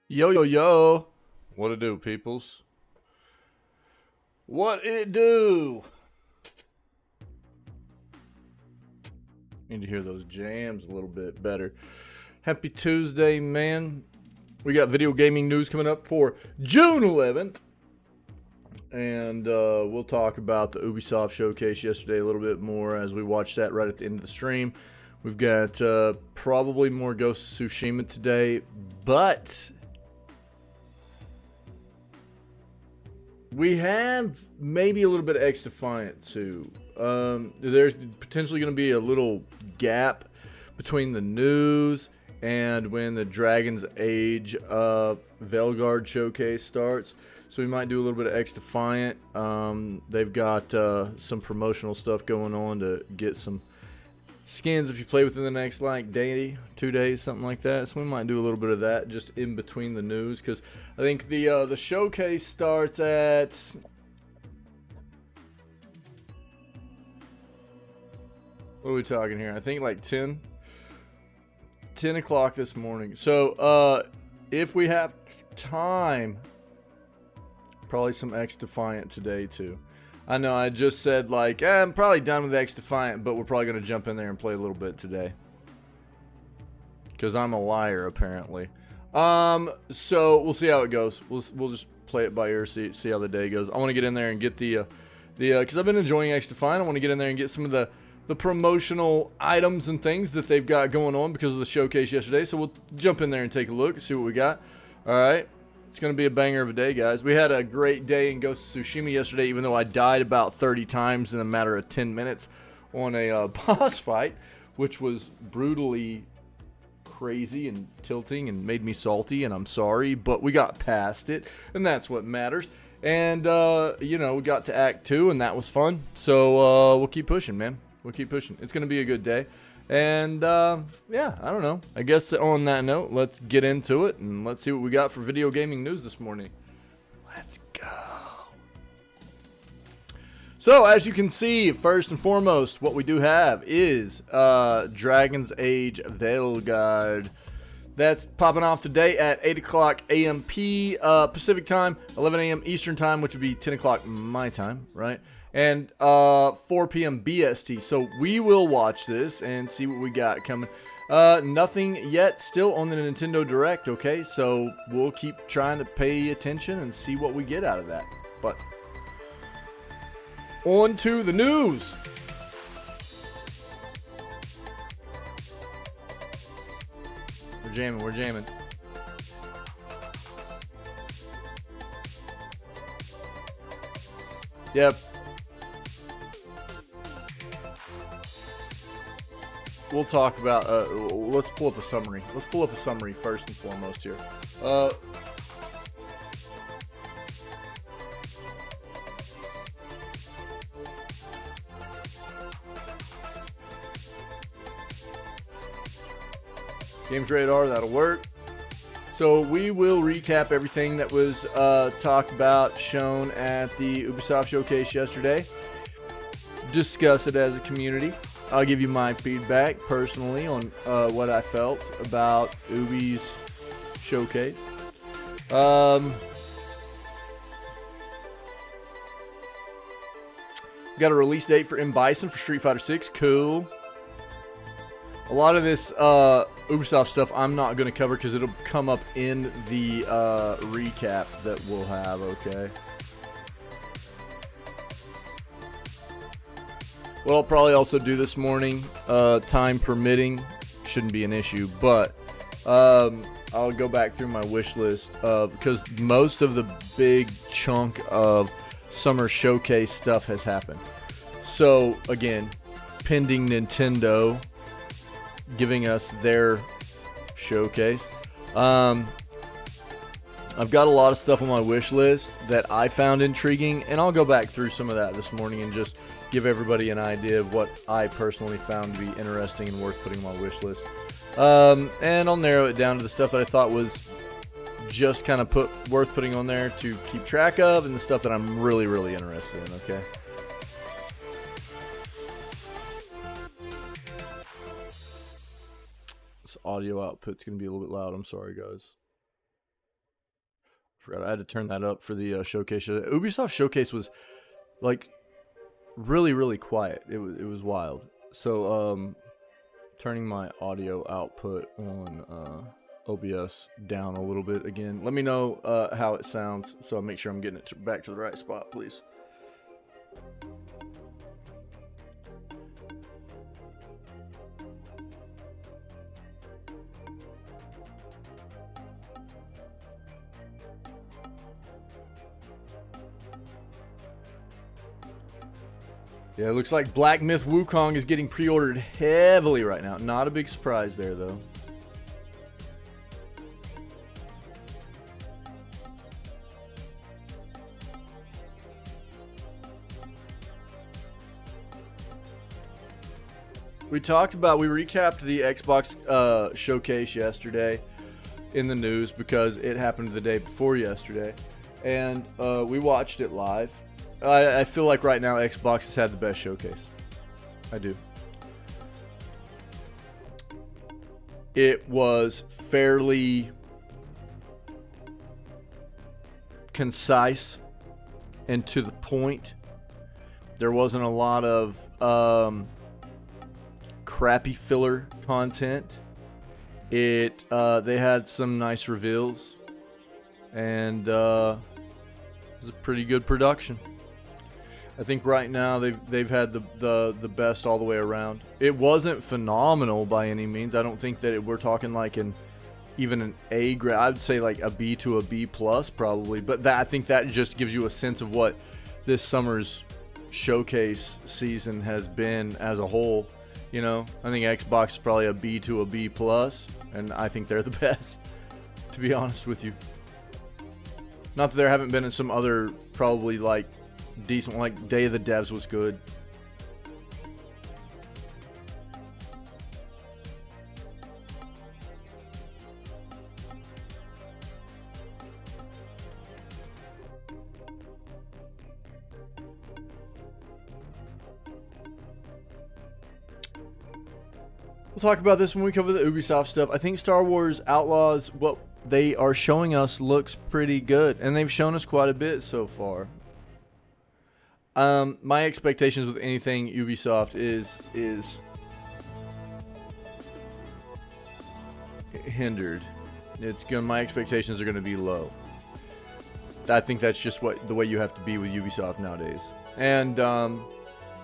Yo, yo, yo. What it do, peoples? What it do? Need to hear those jams a little bit better. Happy Tuesday, man. We got video gaming news coming up for June 11th. And we'll talk about the Ubisoft showcase yesterday a little bit more as we watch that right at the end of the stream. We've got probably more Ghost of Tsushima today, but we have maybe a little bit of X-Defiant too. There's potentially going to be a little gap between the news and when the Dragon's Age Veilguard showcase starts. So we might do a little bit of X-Defiant. They've got some promotional stuff going on to get some skins if you play within the next like day, 2 days, something like that. So we might do a little bit of that just in between the news, because I think the showcase starts at what are we talking here? I think like 10 o'clock this morning. So if we have time, probably some X-Defiant today too. I know I just said like I'm probably done with X-Defiant, but we're probably going to jump in there and play a little bit today, because I'm a liar apparently. So we'll see how it goes. We'll just play it by ear, see how the day goes. I want to get in there and get the because I've been enjoying X-Defiant. I want to get in there and get some of the promotional items and things that they've got going on because of the showcase yesterday. So we'll jump in there and take a look and see what we got. All right. It's going to be a banger of a day, guys. We had a great day in Ghost of Tsushima yesterday, even though I died about 30 times in a matter of 10 minutes on a boss fight, which was brutally crazy and tilting and made me salty, and I'm sorry, but we got past it, and that's what matters. And, you know, we got to Act 2, and that was fun. So we'll keep pushing, man. We'll keep pushing. It's going to be a good day. And, yeah, I don't know. I guess on that note, let's get into it and let's see what we got for video gaming news this morning. Let's go. So, as you can see, first and foremost, what we do have is Dragon's Age Veilguard. That's popping off today at 8 o'clock a.m. Pacific time, 11 a.m. Eastern time, which would be 10 o'clock my time, right? And 4 p.m. BST. So we will watch this and see what we got coming. Nothing yet still on the Nintendo Direct, okay? So we'll keep trying to pay attention and see what we get out of that. But on to the news. We're jamming. Yep. We'll talk about, let's pull up a summary. Let's pull up a summary first and foremost here. Games Radar, that'll work. So we will recap everything that was talked about, shown at the Ubisoft showcase yesterday. Discuss it as a community. I'll give you my feedback personally on what I felt about Ubi's showcase. Got a release date for M. Bison for Street Fighter 6. Cool. A lot of this Ubisoft stuff I'm not going to cover because it'll come up in the recap that we'll have, okay? What I'll probably also do this morning, time permitting, shouldn't be an issue, but I'll go back through my wish list because most of the big chunk of summer showcase stuff has happened. So, again, pending Nintendo giving us their showcase. I've got a lot of stuff on my wish list that I found intriguing, and I'll go back through some of that this morning and just give everybody an idea of what I personally found to be interesting and worth putting on my wish list. And I'll narrow it down to the stuff that I thought was just kind of worth putting on there to keep track of, and the stuff that I'm really, really interested in, okay? This audio output's going to be a little bit loud. I'm sorry, guys. Forgot I had to turn that up for the showcase. Ubisoft showcase was like really quiet. It was wild. So turning my audio output on OBS down a little bit again. Let me know how it sounds so I make sure I'm getting it back to the right spot, please. Yeah, it looks like Black Myth Wukong is getting pre-ordered heavily right now. Not a big surprise there, though. We recapped the Xbox showcase yesterday in the news because it happened the day before yesterday. And we watched it live. I feel like right now Xbox has had the best showcase. I do. It was fairly concise and to the point. There wasn't a lot of crappy filler content. They had some nice reveals, and it was a pretty good production. I think right now they've had the best all the way around. It wasn't phenomenal by any means. I don't think that we're talking like even an A grade. I'd say like a B to a B plus probably. But I think that just gives you a sense of what this summer's showcase season has been as a whole. You know, I think Xbox is probably a B to a B plus, and I think they're the best, to be honest with you. Not that there haven't been some other probably like decent, like Day of the Devs was good. We'll talk about this when we cover the Ubisoft stuff. I think Star Wars Outlaws, what they are showing us looks pretty good, and they've shown us quite a bit so far. My expectations with anything Ubisoft is hindered. My expectations are gonna be low. I think that's just the way you have to be with Ubisoft nowadays. And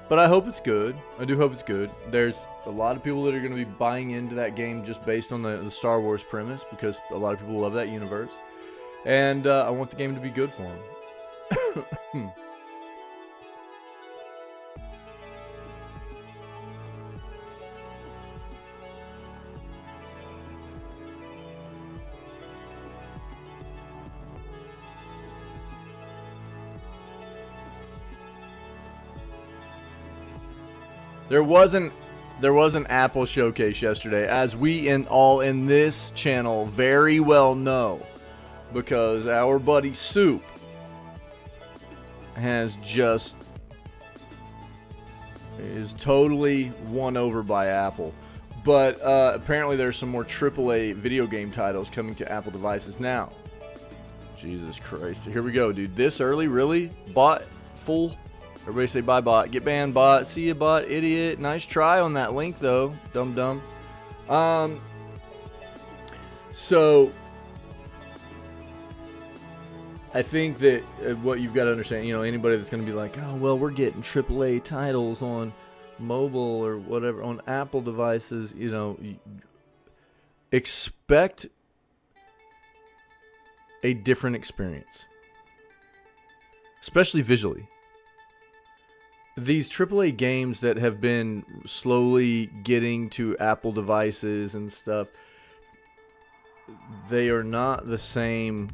but I hope it's good. I do hope it's good. There's a lot of people that are going to be buying into that game just based on the Star Wars premise, because a lot of people love that universe. And I want the game to be good for them. There was an Apple showcase yesterday, as we in this channel very well know, because our buddy Soup is totally won over by Apple. But apparently there's some more AAA video game titles coming to Apple devices now. Jesus Christ. Here we go, dude. This early? Really? Bot? Full? Everybody say bye, bot. Get banned, bot. See ya, bot. Idiot. Nice try on that link, though. Dumb. So I think that what you've got to understand, you know, anybody that's going to be like, oh, well, we're getting AAA titles on mobile or whatever, on Apple devices, you know, expect a different experience, especially visually. These AAA games that have been slowly getting to Apple devices and stuff, they are not the same.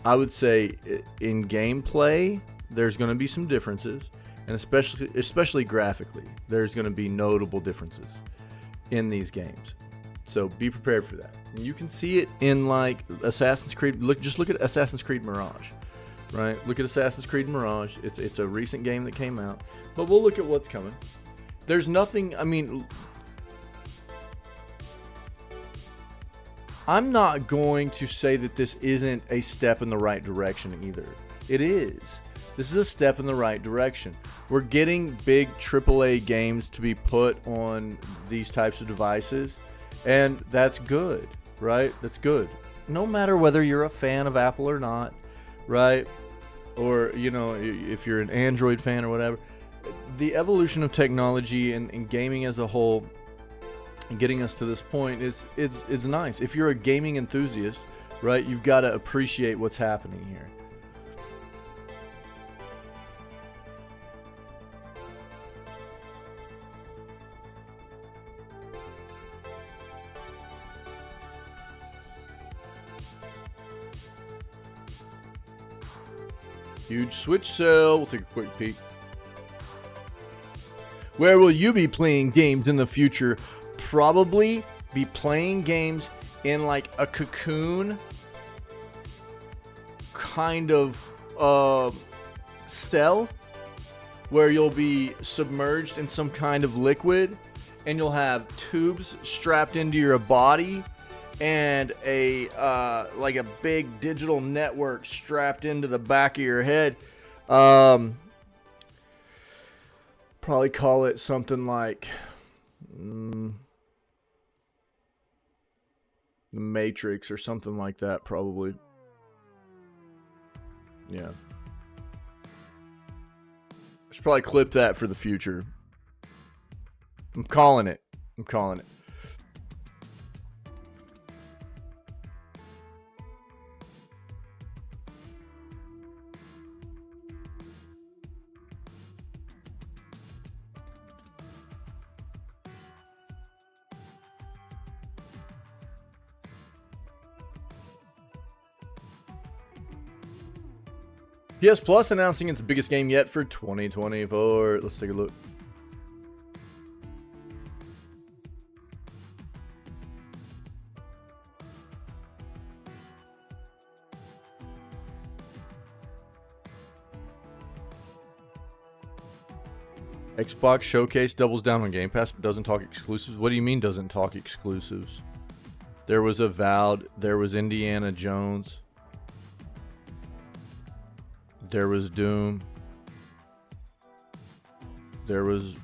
I would say in gameplay, there's going to be some differences, and especially graphically, there's going to be notable differences in these games. So be prepared for that. And you can see it in like Assassin's Creed. Just look at Assassin's Creed Mirage. Right, look at Assassin's Creed Mirage. It's a recent game that came out, but we'll look at what's coming. There's nothing. I mean, I'm not going to say that this isn't a step in the right direction either. It is. This is a step in the right direction. We're getting big AAA games to be put on these types of devices, and that's good, right? That's good. No matter whether you're a fan of Apple or not, right? Or, you know, if you're an Android fan or whatever. The evolution of technology and gaming as a whole, and getting us to this point is nice. If you're a gaming enthusiast, right, you've got to appreciate what's happening here. Huge Switch sale. We'll take a quick peek. Where will you be playing games in the future? Probably be playing games in like a cocoon kind of cell, where you'll be submerged in some kind of liquid, and you'll have tubes strapped into your body and a like a big digital network strapped into the back of your head. Probably call it something like The Matrix or something like that, probably. Yeah. Should probably clip that for the future. I'm calling it. I'm calling it. PS Plus announcing its biggest game yet for 2024. Let's take a look. Xbox Showcase doubles down on Game Pass but doesn't talk exclusives. What do you mean doesn't talk exclusives? There was Avowed. There was Indiana Jones. There was Doom. There was,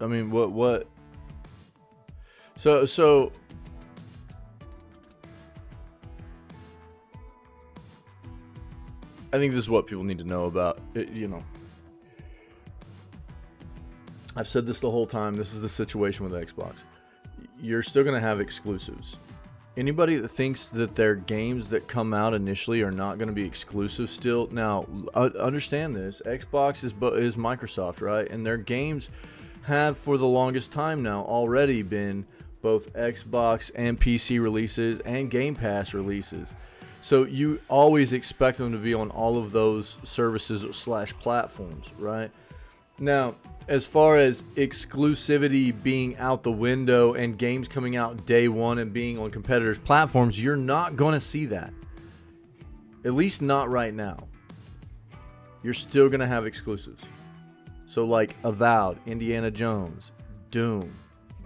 I mean, what? So I think this is what people need to know about it, you know. I've said this the whole time. This is the situation with Xbox. You're still going to have exclusives. Anybody that thinks that their games that come out initially are not going to be exclusive still, now understand this. Xbox is Microsoft, right? And their games have for the longest time now already been both Xbox and PC releases and Game Pass releases. So you always expect them to be on all of those services / platforms, right? Now, as far as exclusivity being out the window and games coming out day one and being on competitors' platforms, you're not going to see that. At least not right now. You're still going to have exclusives. So like Avowed, Indiana Jones, Doom,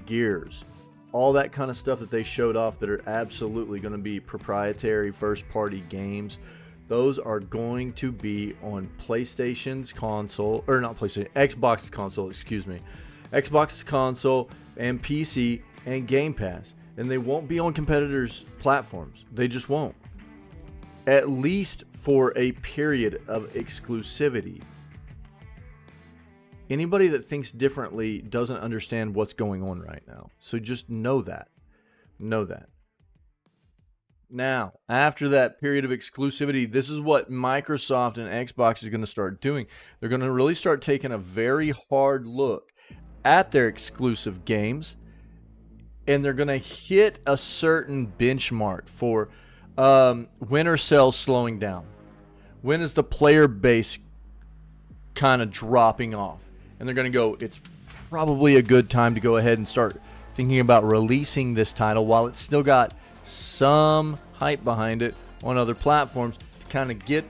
Gears, all that kind of stuff that they showed off that are absolutely going to be proprietary first-party games. Those are going to be on PlayStation's console, or not PlayStation, Xbox's console, excuse me. Xbox's console and PC and Game Pass. And they won't be on competitors' platforms. They just won't. At least for a period of exclusivity. Anybody that thinks differently doesn't understand what's going on right now. So just know that. Know that. Now, after that period of exclusivity, this is what Microsoft and Xbox is going to start doing. They're going to really start taking a very hard look at their exclusive games, and they're going to hit a certain benchmark for when are sales slowing down? When is the player base kind of dropping off? And they're going to go, it's probably a good time to go ahead and start thinking about releasing this title while it's still got some hype behind it on other platforms to kind of get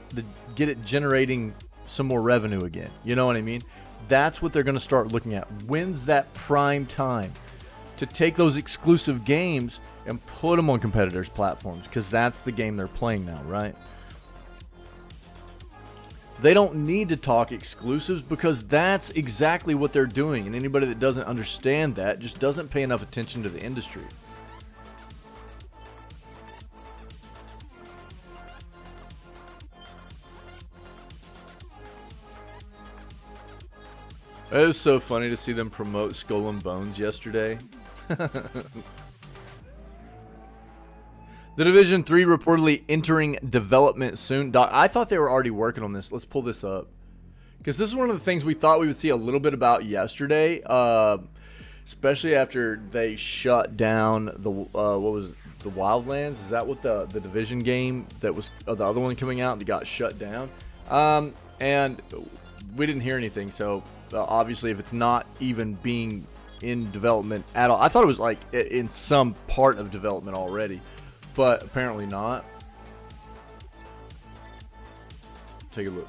it generating some more revenue again. You know what I mean? That's what they're going to start looking at. When's that prime time to take those exclusive games and put them on competitors' platforms, because that's the game they're playing now, right? They don't need to talk exclusives, because that's exactly what they're doing, and anybody that doesn't understand that just doesn't pay enough attention to the industry. It was so funny to see them promote Skull and Bones yesterday. The Division 3 reportedly entering development soon. Doc, I thought they were already working on this. Let's pull this up, because this is one of the things we thought we would see a little bit about yesterday, especially after they shut down the what was it, the Wildlands? Is that what the Division game that was the other one coming out that got shut down? And we didn't hear anything. So obviously, if it's not even being in development at all, I thought it was like in some part of development already. But apparently not. Take a look.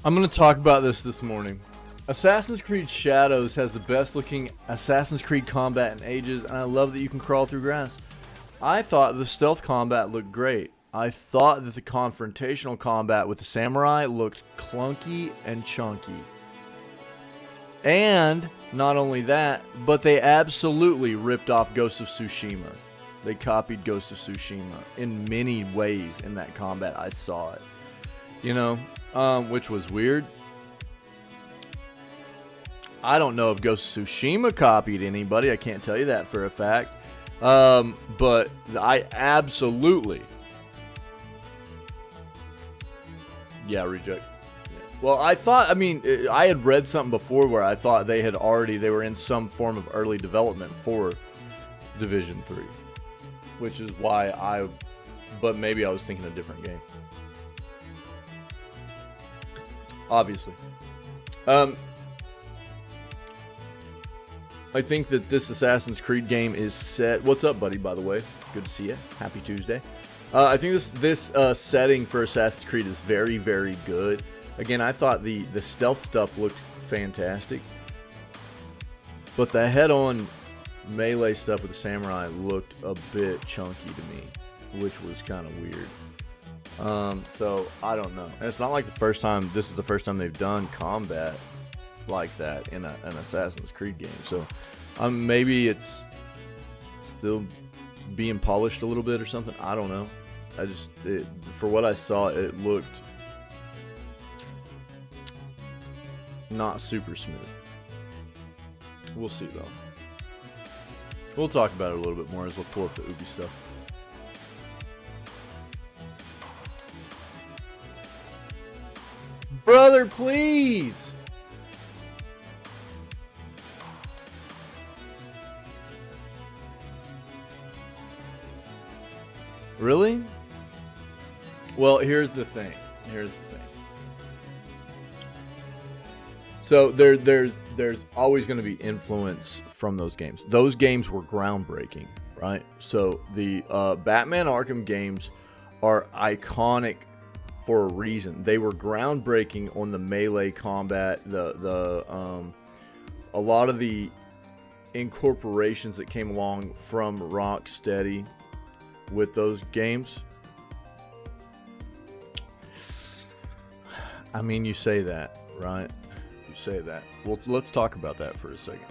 I'm going to talk about this morning. Assassin's Creed Shadows has the best looking Assassin's Creed combat in ages, and I love that you can crawl through grass. I thought the stealth combat looked great. I thought that the confrontational combat with the samurai looked clunky and chunky. And not only that, but they absolutely ripped off Ghost of Tsushima. They copied Ghost of Tsushima in many ways in that combat. I saw it. You know, which was weird. I don't know if Ghost of Tsushima copied anybody. I can't tell you that for a fact. But I absolutely... Yeah, reject. Yeah. Well, I mean, I had read something before where I thought they were in some form of early development for Division 3. Which is why but maybe I was thinking a different game. Obviously. I think that this Assassin's Creed game is set. What's up, buddy, by the way? Good to see you. Happy Tuesday. I think this setting for Assassin's Creed is very, very good. Again, I thought the stealth stuff looked fantastic. But the head-on melee stuff with the samurai looked a bit chunky to me, which was kind of weird. So, I don't know. And it's not like this is the first time they've done combat like that in an Assassin's Creed game. So maybe it's still being polished a little bit or something. I don't know. For what I saw, it looked not super smooth. We'll see though. We'll talk about it a little bit more as we'll pull up the Ubi stuff. Brother, please! Really? Well, here's the thing. So there's always going to be influence from those games. Those games were groundbreaking, right? So the Batman Arkham games are iconic for a reason. They were groundbreaking on the melee combat, a lot of the incorporations that came along from Rocksteady with those games. I mean, you say that, right? You say that. Well, let's talk about that for a second.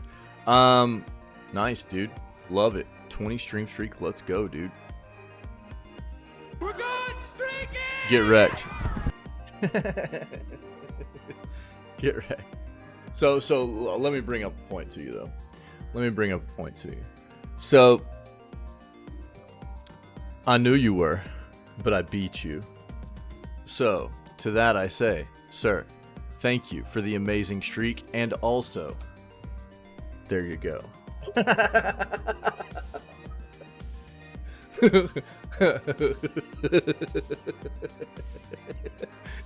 Nice, dude. Love it. 20 stream streak. Let's go, dude. We're going streaking! Get wrecked. Get wrecked. So let me bring up a point to you, though. So, I knew you were, but I beat you. So, to that I say, sir, thank you for the amazing streak, and also, there you go.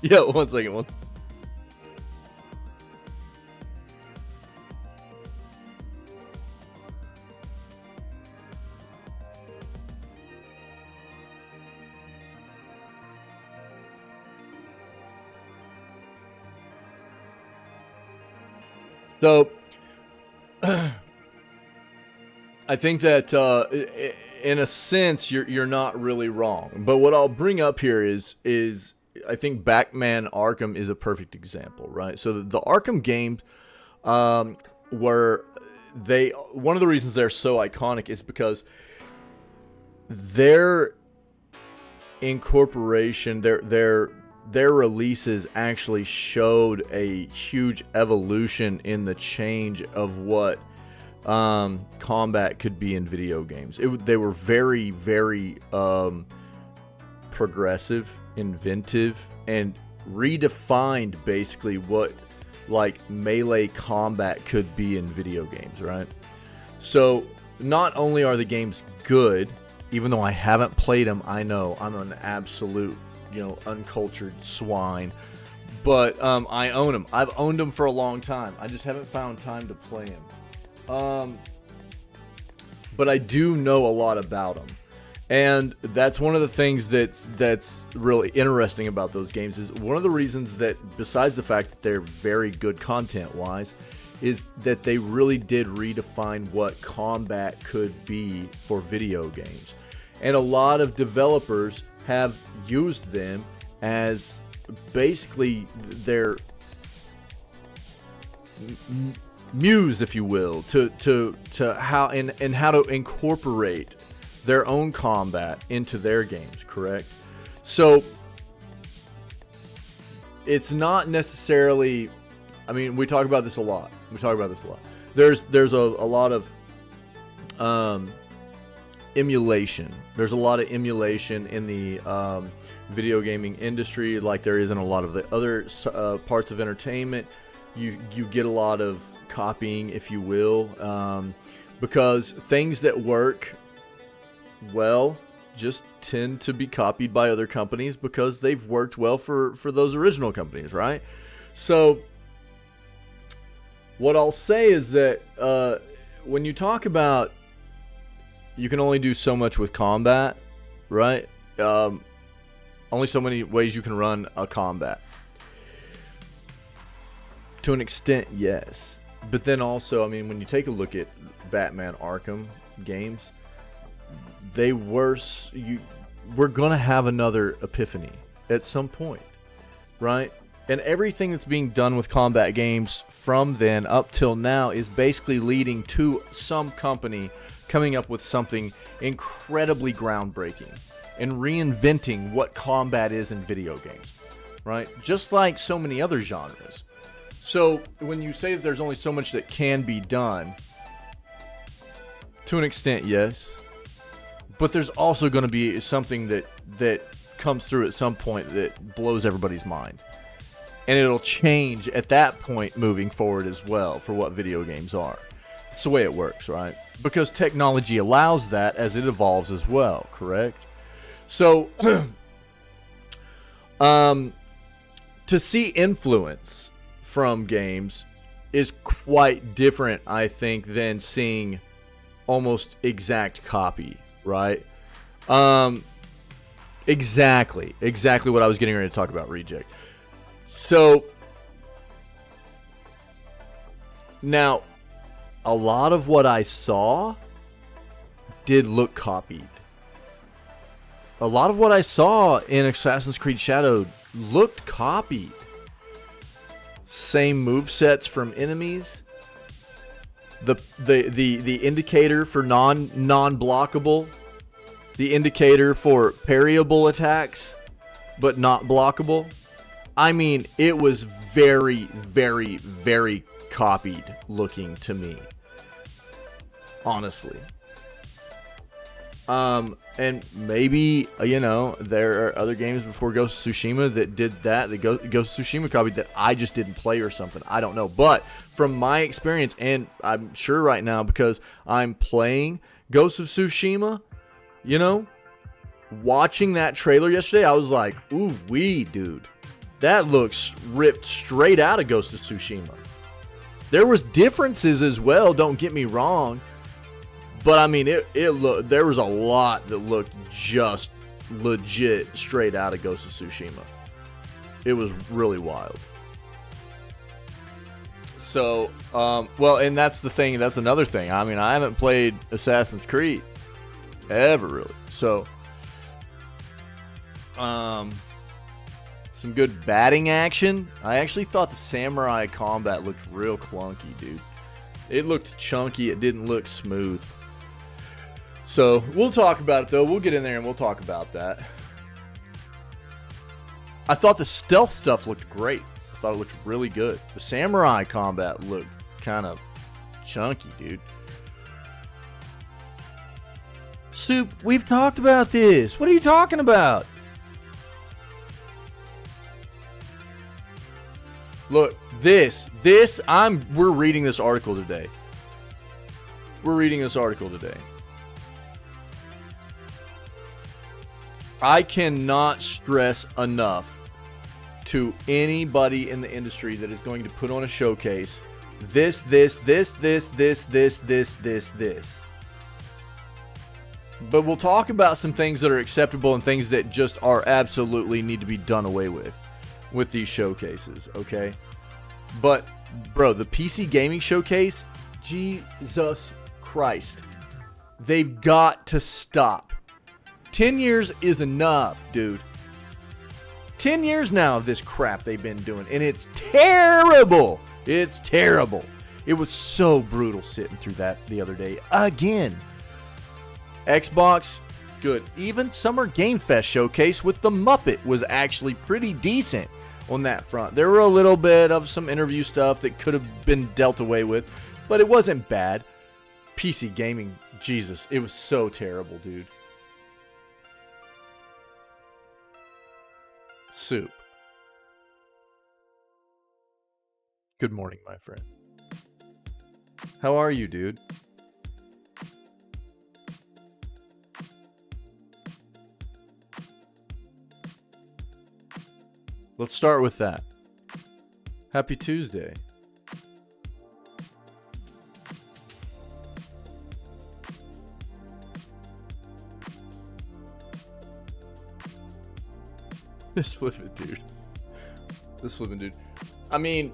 Yo, one second. Though, I think that in a sense you're not really wrong. But what I'll bring up here is I think Batman Arkham is a perfect example, right? So the Arkham games were one of the reasons they're so iconic is because their incorporation, their releases actually showed a huge evolution in the change of what combat could be in video games. They were very, very progressive, inventive, and redefined basically what like melee combat could be in video games, right? So not only are the games good, even though I haven't played them, I know I'm an absolute, uncultured swine, but I own them. I've owned them for a long time. I just haven't found time to play them. But I do know a lot about them. And that's one of the things that's really interesting about those games. Is one of the reasons that, besides the fact that they're very good content-wise, is that they really did redefine what combat could be for video games. And a lot of developers have used them as basically their muse, if you will, to how and how to incorporate their own combat into their games, correct? So it's not necessarily, I mean, we talk about this a lot. There's a lot of emulation. There's a lot of emulation in the video gaming industry, like there is in a lot of the other parts of entertainment. You get a lot of copying, if you will, because things that work well just tend to be copied by other companies because they've worked well for those original companies, right? So what I'll say is that when you talk about you can only do so much with combat, right? Only so many ways you can run a combat. To an extent, yes. But then also, I mean, when you take a look at Batman Arkham games, we're gonna have another epiphany at some point, right? And everything that's being done with combat games from then up till now is basically leading to some company coming up with something incredibly groundbreaking and reinventing what combat is in video games, right? Just like so many other genres. So when you say that there's only so much that can be done, to an extent, yes. But there's also going to be something that comes through at some point that blows everybody's mind. And it'll change at that point moving forward as well for what video games are. That's the way it works, right? Because technology allows that as it evolves as well, correct? So, to see influence from games is quite different, I think, than seeing almost exact copy, right? Exactly what I was getting ready to talk about, Reject. So, now, a lot of what I saw did look copied. A lot of what I saw in Assassin's Creed Shadow looked copied. Same movesets from enemies. The indicator for non-blockable. The indicator for parryable attacks, but not blockable. I mean, it was very, very, very copied looking to me. Honestly. And maybe, there are other games before Ghost of Tsushima that did that. The Ghost of Tsushima copied that I just didn't play or something. I don't know. But from my experience, and I'm sure right now because I'm playing Ghost of Tsushima, watching that trailer yesterday, I was like, ooh wee, dude. That looks ripped straight out of Ghost of Tsushima. There was differences as well, don't get me wrong. But I mean, there was a lot that looked just legit straight out of Ghost of Tsushima. It was really wild. So, well, and that's the thing. That's another thing. I mean, I haven't played Assassin's Creed ever, really. So, some good batting action. I actually thought the samurai combat looked real clunky, dude. It looked chunky. It didn't look smooth. So, we'll talk about it, though. We'll get in there and we'll talk about that. I thought the stealth stuff looked great. I thought it looked really good. The samurai combat looked kind of chunky, dude. Soup, we've talked about this. What are you talking about? Look, we're reading this article today. We're reading this article today. I cannot stress enough to anybody in the industry that is going to put on a showcase this. But we'll talk about some things that are acceptable and things that just are absolutely need to be done away with these showcases, okay? But, bro, the PC gaming showcase, Jesus Christ. They've got to stop. 10 years is enough, dude. 10 years now of this crap they've been doing, and it's terrible. It's terrible. It was so brutal sitting through that the other day. Again. Xbox, good. Even Summer Game Fest showcase with the Muppet was actually pretty decent on that front. There were a little bit of some interview stuff that could have been dealt away with, but it wasn't bad. PC gaming, Jesus, it was so terrible, dude. Soup. Good morning, my friend. How are you, dude? Let's start with that. Happy Tuesday. This flippin' dude. This flippin' dude. I mean,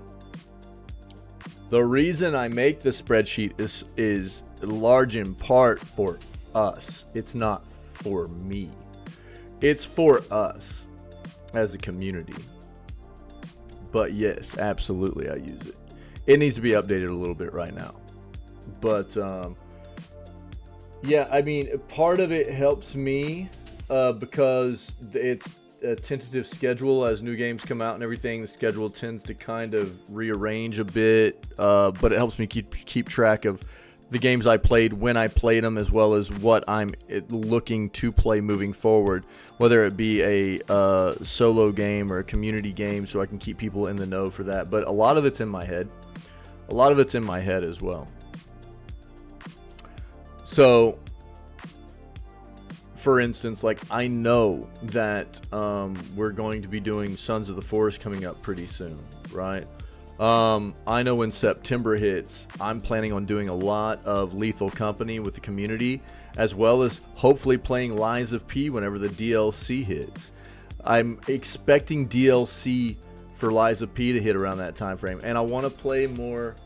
the reason I make this spreadsheet is large in part for us. It's not for me. It's for us as a community. But yes, absolutely I use it. It needs to be updated a little bit right now. But yeah, I mean, part of it helps me because it's a tentative schedule as new games come out and everything. The schedule tends to kind of rearrange a bit, but it helps me keep track of the games I played, when I played them, as well as what I'm looking to play moving forward, whether it be a solo game or a community game, so I can keep people in the know for that. But a lot of it's in my head. A lot of it's in my head as well. So, for instance, like, I know that we're going to be doing Sons of the Forest coming up pretty soon, right? I know when September hits, I'm planning on doing a lot of Lethal Company with the community, as well as hopefully playing Lies of P whenever the DLC hits. I'm expecting DLC for Lies of P to hit around that time frame, and I want to play more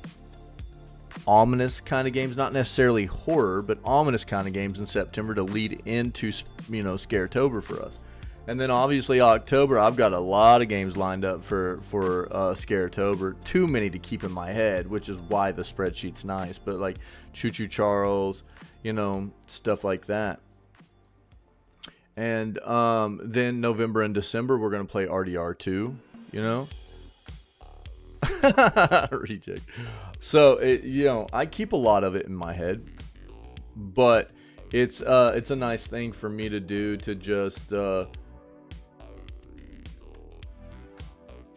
ominous kind of games, not necessarily horror, but ominous kind of games in September to lead into, Scaretober for us. And then obviously October, I've got a lot of games lined up for Scaretober. Too many to keep in my head, which is why the spreadsheet's nice. But like Choo Choo Charles, stuff like that. And then November and December, we're going to play RDR2, Reject. So, I keep a lot of it in my head. But it's a nice thing for me to do, to just...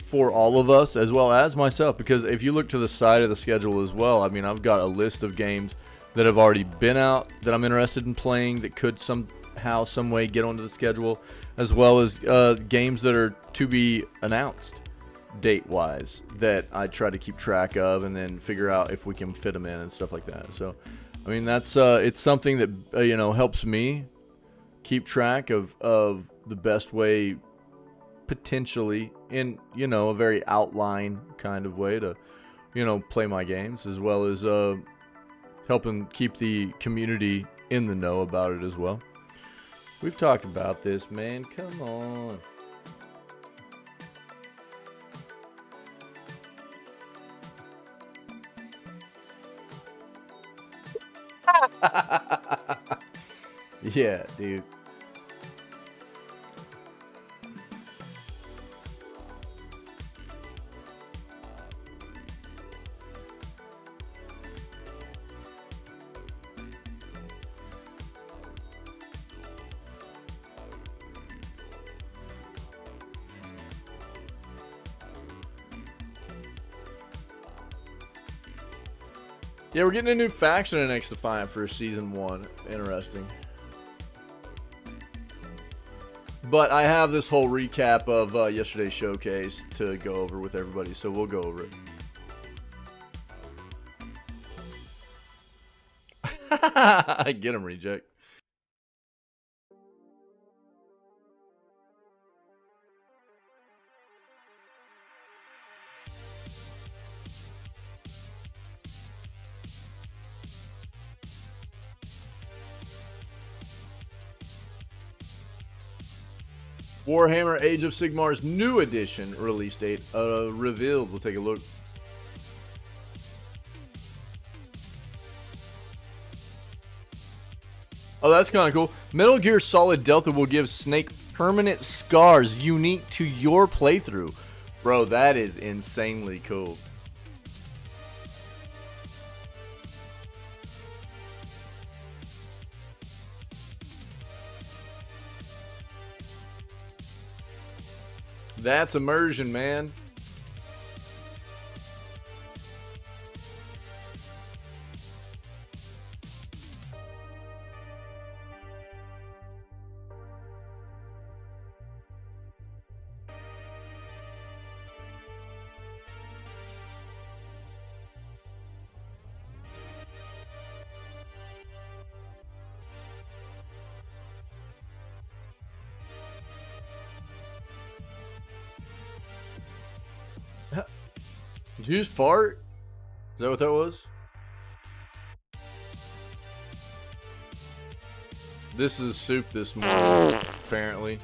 for all of us, as well as myself, because if you look to the side of the schedule as well, I mean, I've got a list of games that have already been out that I'm interested in playing that could somehow, some way get onto the schedule, as well as games that are to be announced date-wise that I try to keep track of and then figure out if we can fit them in and stuff like that. So, I mean, that's it's something that helps me keep track of the best way, potentially, in a very outline kind of way, to you know, play my games, as well as helping keep the community in the know about it as well. We've talked about this, man. Come on. Yeah, dude. Yeah, we're getting a new faction in X Defiant for season 1. Interesting. But I have this whole recap of yesterday's showcase to go over with everybody, so we'll go over it. Get him, reject. Warhammer Age of Sigmar's new edition release date revealed. We'll take a look. Oh, that's kind of cool. Metal Gear Solid Delta will give Snake permanent scars unique to your playthrough. Bro, that is insanely cool. That's immersion, man. Did you just fart? Is that what that was? This is soup this morning, apparently.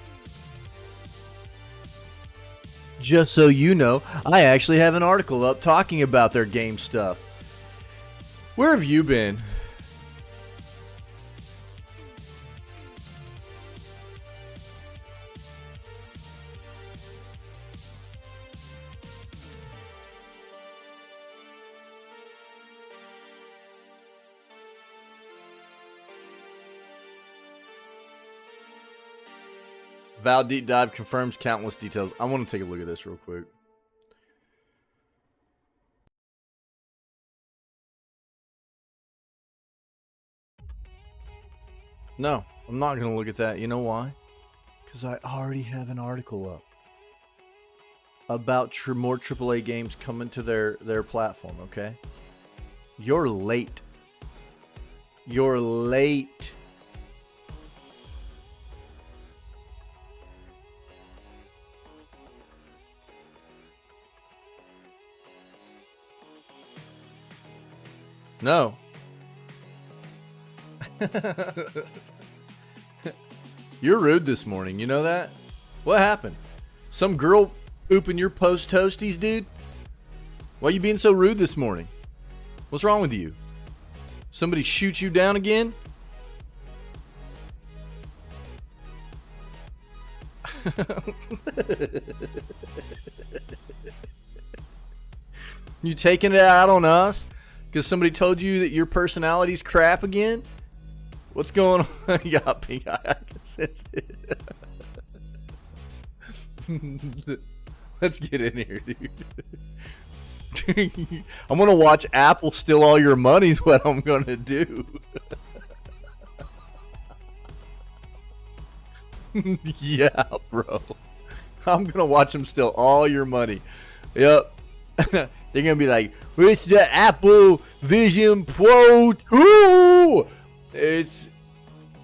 Just so you know, I actually have an article up talking about their game stuff. Where have you been? Val Deep Dive confirms countless details. I want to take a look at this real quick. No, I'm not going to look at that. You know why? Because I already have an article up about more AAA games coming to their platform, okay? You're late. You're late. No. You're rude this morning, you know that? What happened? Some girl pooping your post toasties, dude? Why you being so rude this morning? What's wrong with you? Somebody shoot you down again? You taking it out on us? Because somebody told you that your personality's crap again? What's going on? You got pink eye. I can sense it. Let's get in here, dude. I'm going to watch Apple steal all your money's what I'm going to do. Yeah, bro. I'm going to watch them steal all your money. Yep. They're going to be like, where's the Apple Vision Pro 2? It's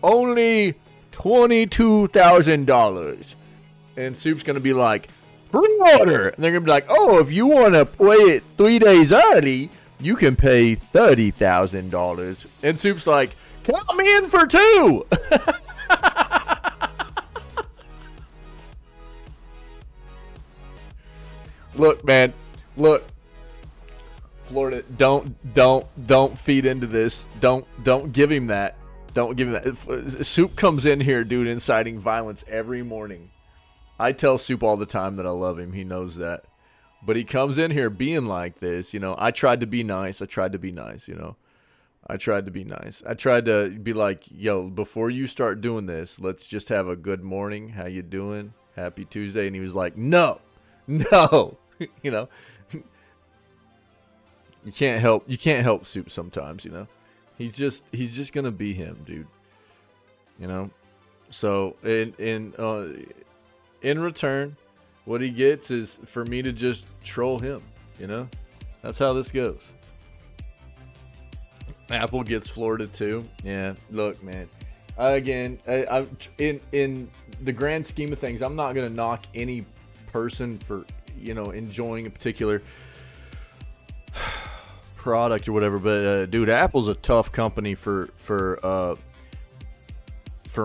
only $22,000. And Soup's going to be like, pre-order. And they're going to be like, oh, if you want to play it 3 days early, you can pay $30,000. And Soup's like, count me in for 2. Look, man. Look. Florida, don't feed into this. Don't give him that. Don't give him that. Soup comes in here, dude, inciting violence every morning. I tell Soup all the time that I love him. He knows that. But he comes in here being like this, you know. I tried to be nice. I tried to be nice, you know. I tried to be nice. I tried to be like, yo, before you start doing this, let's just have a good morning. How you doing? Happy Tuesday. And he was like, no. You know. You can't help Soup sometimes, you know. He's just gonna be him, dude. You know. So in return, what he gets is for me to just troll him, you know. That's how this goes. Apple gets Florida too. Yeah, look, man. Again, in the grand scheme of things, I'm not gonna knock any person for, you know, enjoying a particular product or whatever, but dude, Apple's a tough company for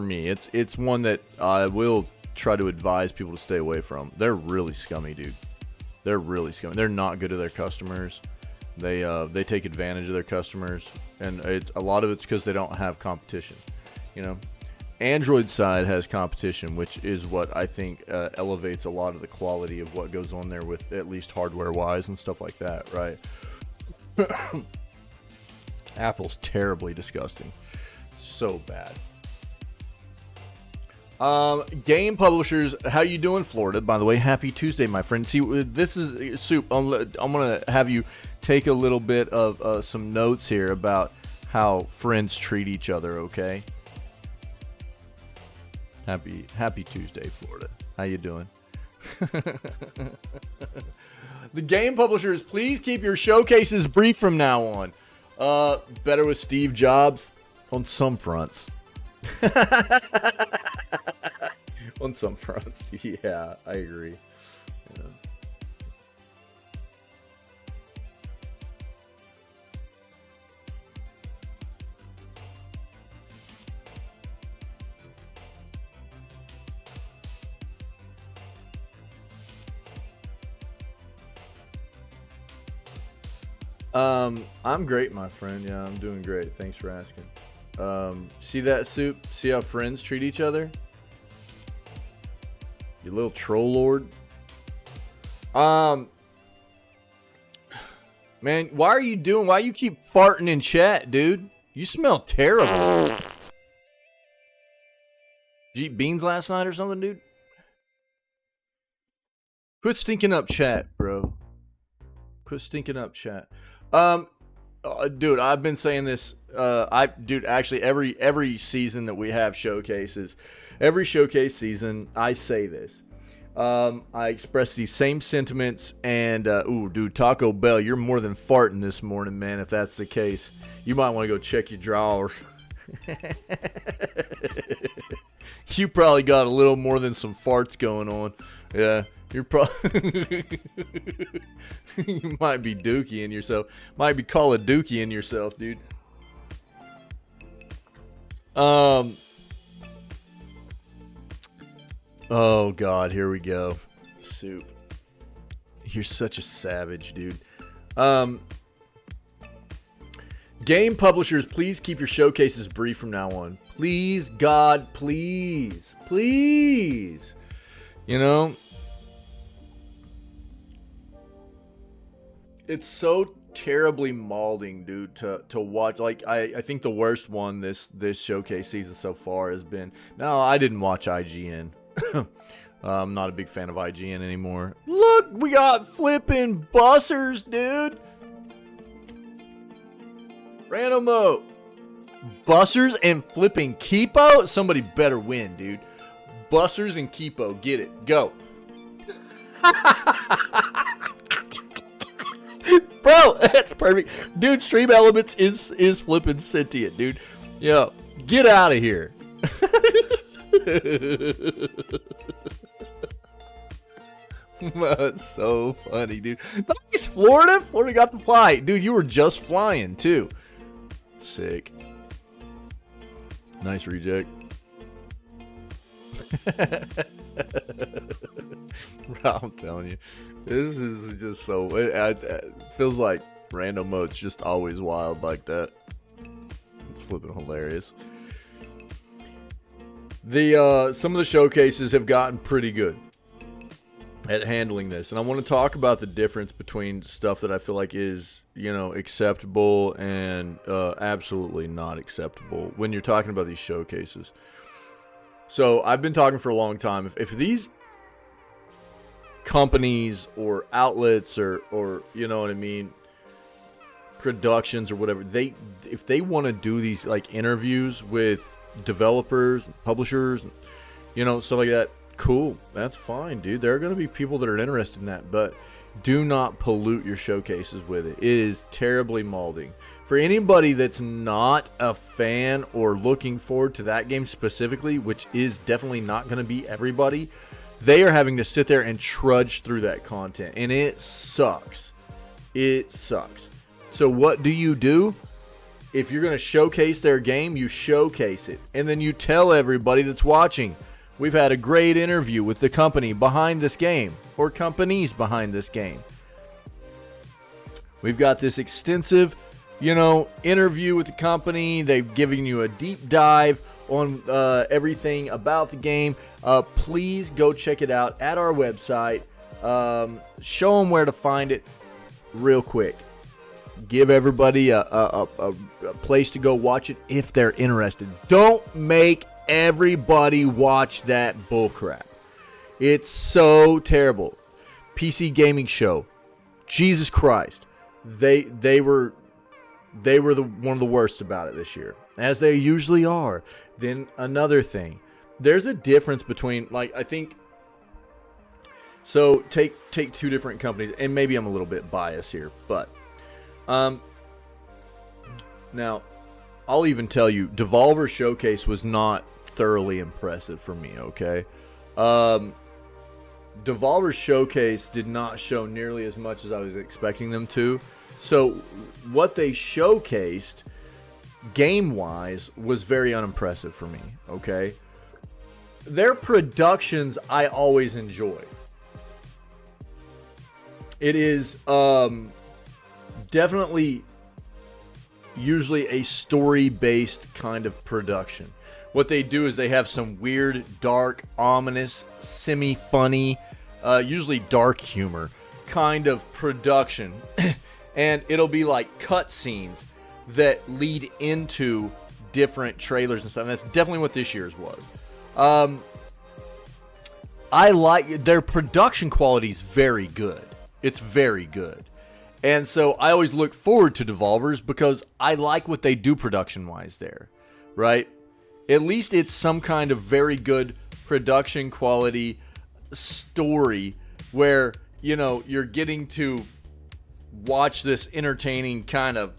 me. It's one that I will try to advise people to stay away from. They're really scummy, dude. They're really scummy. They're not good to their customers. They take advantage of their customers, and a lot of it's because they don't have competition, you know. Android side has competition, which is what I think elevates a lot of the quality of what goes on there, with at least hardware wise and stuff like that, right? Apple's terribly disgusting. So bad. Game publishers, how you doing, Florida? By the way, happy Tuesday, my friend. See, this is Soup. I'm gonna have you take a little bit of some notes here about how friends treat each other. Okay. Happy Tuesday, Florida. How you doing? The game publishers, please keep your showcases brief from now on. Better with Steve Jobs on some fronts. On some fronts, yeah, I agree. Yeah. I'm great, my friend. Yeah, I'm doing great. Thanks for asking. See that, Soup? See how friends treat each other? You little troll lord. Man, why you keep farting in chat, dude? You smell terrible. Did you eat beans last night or something, dude? Quit stinking up chat, bro. Quit stinking up chat. Dude, I've been saying this. Actually, every season that we have showcases, every showcase season, I say this. I express these same sentiments, and ooh, dude, Taco Bell, you're more than farting this morning, man. If that's the case, you might want to go check your drawers. You probably got a little more than some farts going on. Yeah. You're probably you might be dookieing yourself. Might be Call of Dookie-ing yourself, dude. Oh God, here we go. Soup. You're such a savage, dude. Game publishers, please keep your showcases brief from now on. Please, God, please. Please. You know, it's so terribly mauling, dude, to watch. Like, I think the worst one this showcase season so far has been... No, I didn't watch IGN. I'm not a big fan of IGN anymore. Look, we got flipping bussers, dude. Randomo. Bussers and flipping Kipo? Somebody better win, dude. Bussers and Kipo. Get it. Go. Bro, that's perfect. Dude, Stream Elements is flipping sentient, dude. Yo, get out of here. That's so funny, dude. Nice, Florida. Florida got the flight. Dude, you were just flying, too. Sick. Nice reject. Bro, I'm telling you. This is just so... It feels like random mode's just always wild like that. It's flipping hilarious. Some of the showcases have gotten pretty good at handling this, and I want to talk about the difference between stuff that I feel like is, acceptable and absolutely not acceptable when you're talking about these showcases. So I've been talking for a long time. If these companies or outlets or you know what I mean, productions or whatever, if they want to do these like interviews with developers and publishers and stuff like that, cool, that's fine, dude. There are going to be people that are interested in that, but do not pollute your showcases with it. It is terribly molding. For anybody that's not a fan or looking forward to that game specifically, which is definitely not going to be everybody, they are having to sit there and trudge through that content, and it sucks. It sucks. So what do? If you're going to showcase their game, you showcase it. And then you tell everybody that's watching, we've had a great interview with the company behind this game, or companies behind this game. We've got this extensive, interview with the company. They've given you a deep dive on everything about the game. Please go check it out at our website. Show them where to find it real quick. Give everybody a place to go watch it if they're interested. Don't make everybody watch that bullcrap. It's so terrible. PC Gaming Show, Jesus Christ, they were one of the worst about it this year, as they usually are. Then another thing, there's a difference between, like, I think. So take two different companies, and maybe I'm a little bit biased here, but. Now, I'll even tell you, Devolver Showcase was not thoroughly impressive for me, okay? Devolver Showcase did not show nearly as much as I was expecting them to. So, what they showcased, game-wise, was very unimpressive for me, okay? Their productions, I always enjoy. It is, definitely usually a story-based kind of production. What they do is they have some weird, dark, ominous, semi-funny, usually dark humor kind of production. And it'll be like cutscenes that lead into different trailers and stuff. And that's definitely what this year's was. I like their production quality is very good. It's very good. And so I always look forward to Devolver's because I like what they do production-wise there, right? At least it's some kind of very good production quality story where, you're getting to watch this entertaining kind of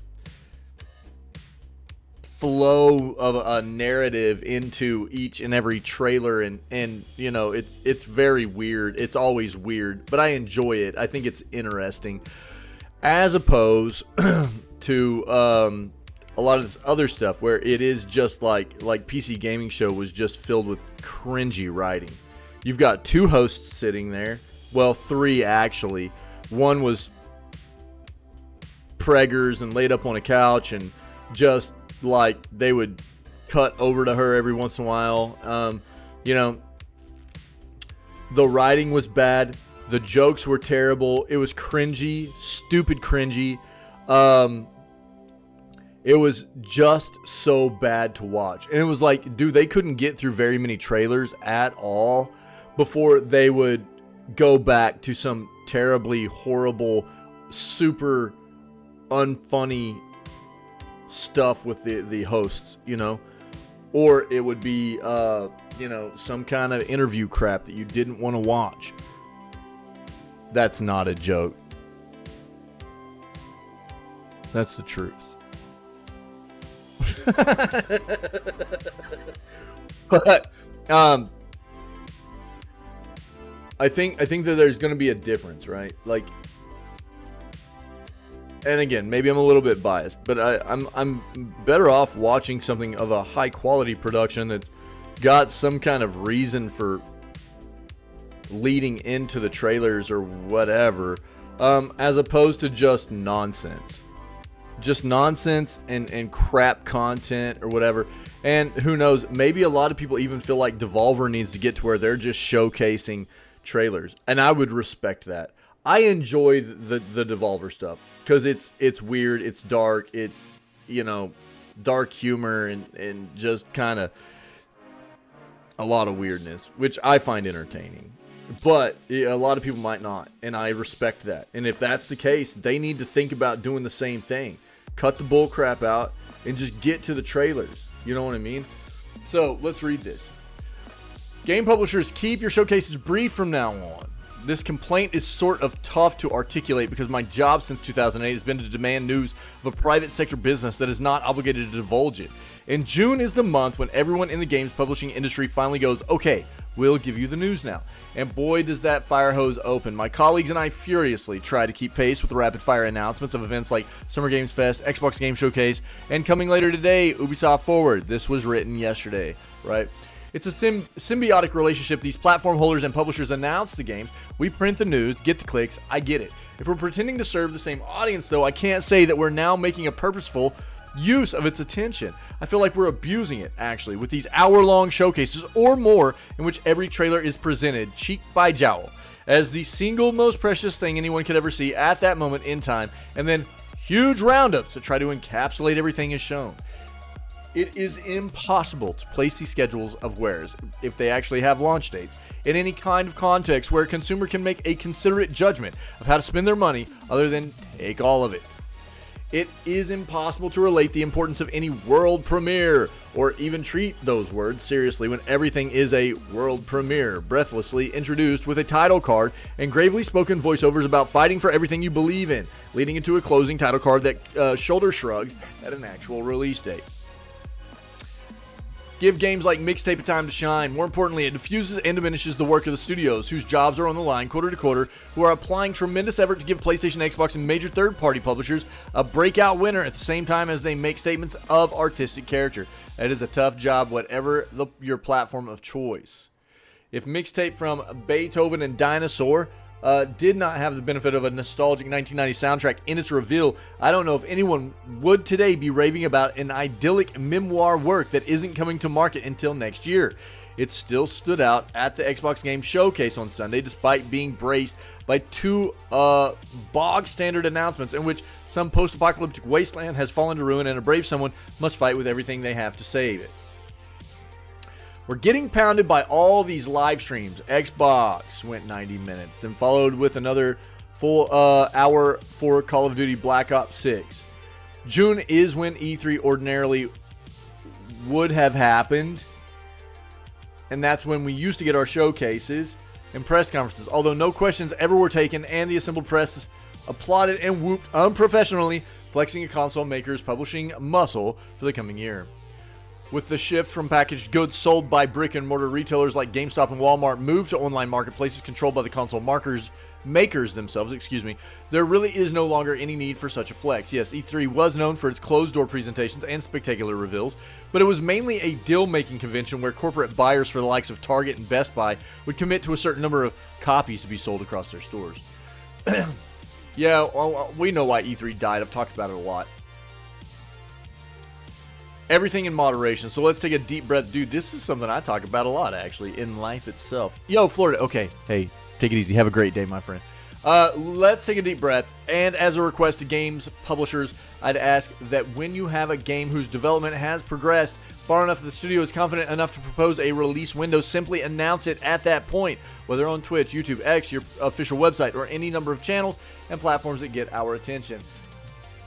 flow of a narrative into each and every trailer, and it's very weird. It's always weird, but I enjoy it. I think it's interesting. As opposed to a lot of this other stuff where it is just like PC Gaming Show was just filled with cringy writing. You've got two hosts sitting there. Well, three actually. One was preggers and laid up on a couch, and just like they would cut over to her every once in a while. The writing was bad. The jokes were terrible. It was cringy, stupid cringy. It was just so bad to watch. And it was like, dude, they couldn't get through very many trailers at all before they would go back to some terribly horrible, super unfunny stuff with the hosts, Or it would be, some kind of interview crap that you didn't want to watch. That's not a joke. That's the truth. But I think that there's going to be a difference, right? Like, and again, maybe I'm a little bit biased, but I'm better off watching something of a high quality production that's got some kind of reason for leading into the trailers or whatever, as opposed to just nonsense. Just nonsense and crap content or whatever. And who knows, maybe a lot of people even feel like Devolver needs to get to where they're just showcasing trailers. And I would respect that. I enjoy the Devolver stuff because it's weird, it's dark, it's, you know, dark humor and just kind of a lot of weirdness, which I find entertaining. But a lot of people might not, and I respect that. And if that's the case, they need to think about doing the same thing. Cut the bull crap out and just get to the trailers. You know what I mean? So let's read this. Game publishers, keep your showcases brief from now on. This complaint is sort of tough to articulate because my job since 2008 has been to demand news of a private sector business that is not obligated to divulge it. And June is the month when everyone in the games publishing industry finally goes, okay, we'll give you the news now. And boy, does that fire hose open. My colleagues and I furiously try to keep pace with the rapid fire announcements of events like Summer Games Fest, Xbox Game Showcase, and coming later today, Ubisoft Forward. This was written yesterday, right? It's a symbiotic relationship. These platform holders and publishers announce the games. We print the news, get the clicks. I get it. If we're pretending to serve the same audience, though, I can't say that we're now making a purposeful use of its attention. I feel like we're abusing it, actually, with these hour-long showcases or more in which every trailer is presented, cheek by jowl, as the single most precious thing anyone could ever see at that moment in time, and then huge roundups that try to encapsulate everything as shown. It is impossible to place these schedules of wares, if they actually have launch dates, in any kind of context where a consumer can make a considerate judgment of how to spend their money other than take all of it. It is impossible to relate the importance of any world premiere, or even treat those words seriously when everything is a world premiere, breathlessly introduced with a title card and gravely spoken voiceovers about fighting for everything you believe in, leading into a closing title card that shoulder shrugs at an actual release date. Give games like Mixtape a time to shine. More importantly, it diffuses and diminishes the work of the studios, whose jobs are on the line quarter to quarter, who are applying tremendous effort to give PlayStation, Xbox, and major third-party publishers a breakout winner at the same time as they make statements of artistic character. That is a tough job, whatever your platform of choice. If Mixtape from Beethoven and Dinosaur did not have the benefit of a nostalgic 1990 soundtrack in its reveal, I don't know if anyone would today be raving about an idyllic memoir work that isn't coming to market until next year. It still stood out at the Xbox Game Showcase on Sunday, despite being braced by two bog standard announcements in which some post-apocalyptic wasteland has fallen to ruin and a brave someone must fight with everything they have to save it. We're getting pounded by all these live streams. Xbox went 90 minutes, then followed with another full hour for Call of Duty Black Ops 6. June is when E3 ordinarily would have happened, and that's when we used to get our showcases and press conferences, although no questions ever were taken and the assembled press applauded and whooped unprofessionally, flexing a console maker's publishing muscle for the coming year. With the shift from packaged goods sold by brick-and-mortar retailers like GameStop and Walmart moved to online marketplaces controlled by the console makers themselves, there really is no longer any need for such a flex. Yes, E3 was known for its closed-door presentations and spectacular reveals, but it was mainly a deal-making convention where corporate buyers for the likes of Target and Best Buy would commit to a certain number of copies to be sold across their stores. Yeah, well, we know why E3 died. I've talked about it a lot. Everything in moderation. So let's take a deep breath. Dude, this is something I talk about a lot, actually, in life itself. Yo, Florida. Okay. Hey, take it easy. Have a great day, my friend. Let's take a deep breath. And as a request to games publishers, I'd ask that when you have a game whose development has progressed far enough that the studio is confident enough to propose a release window, simply announce it at that point, whether on Twitch, YouTube, X, your official website, or any number of channels and platforms that get our attention.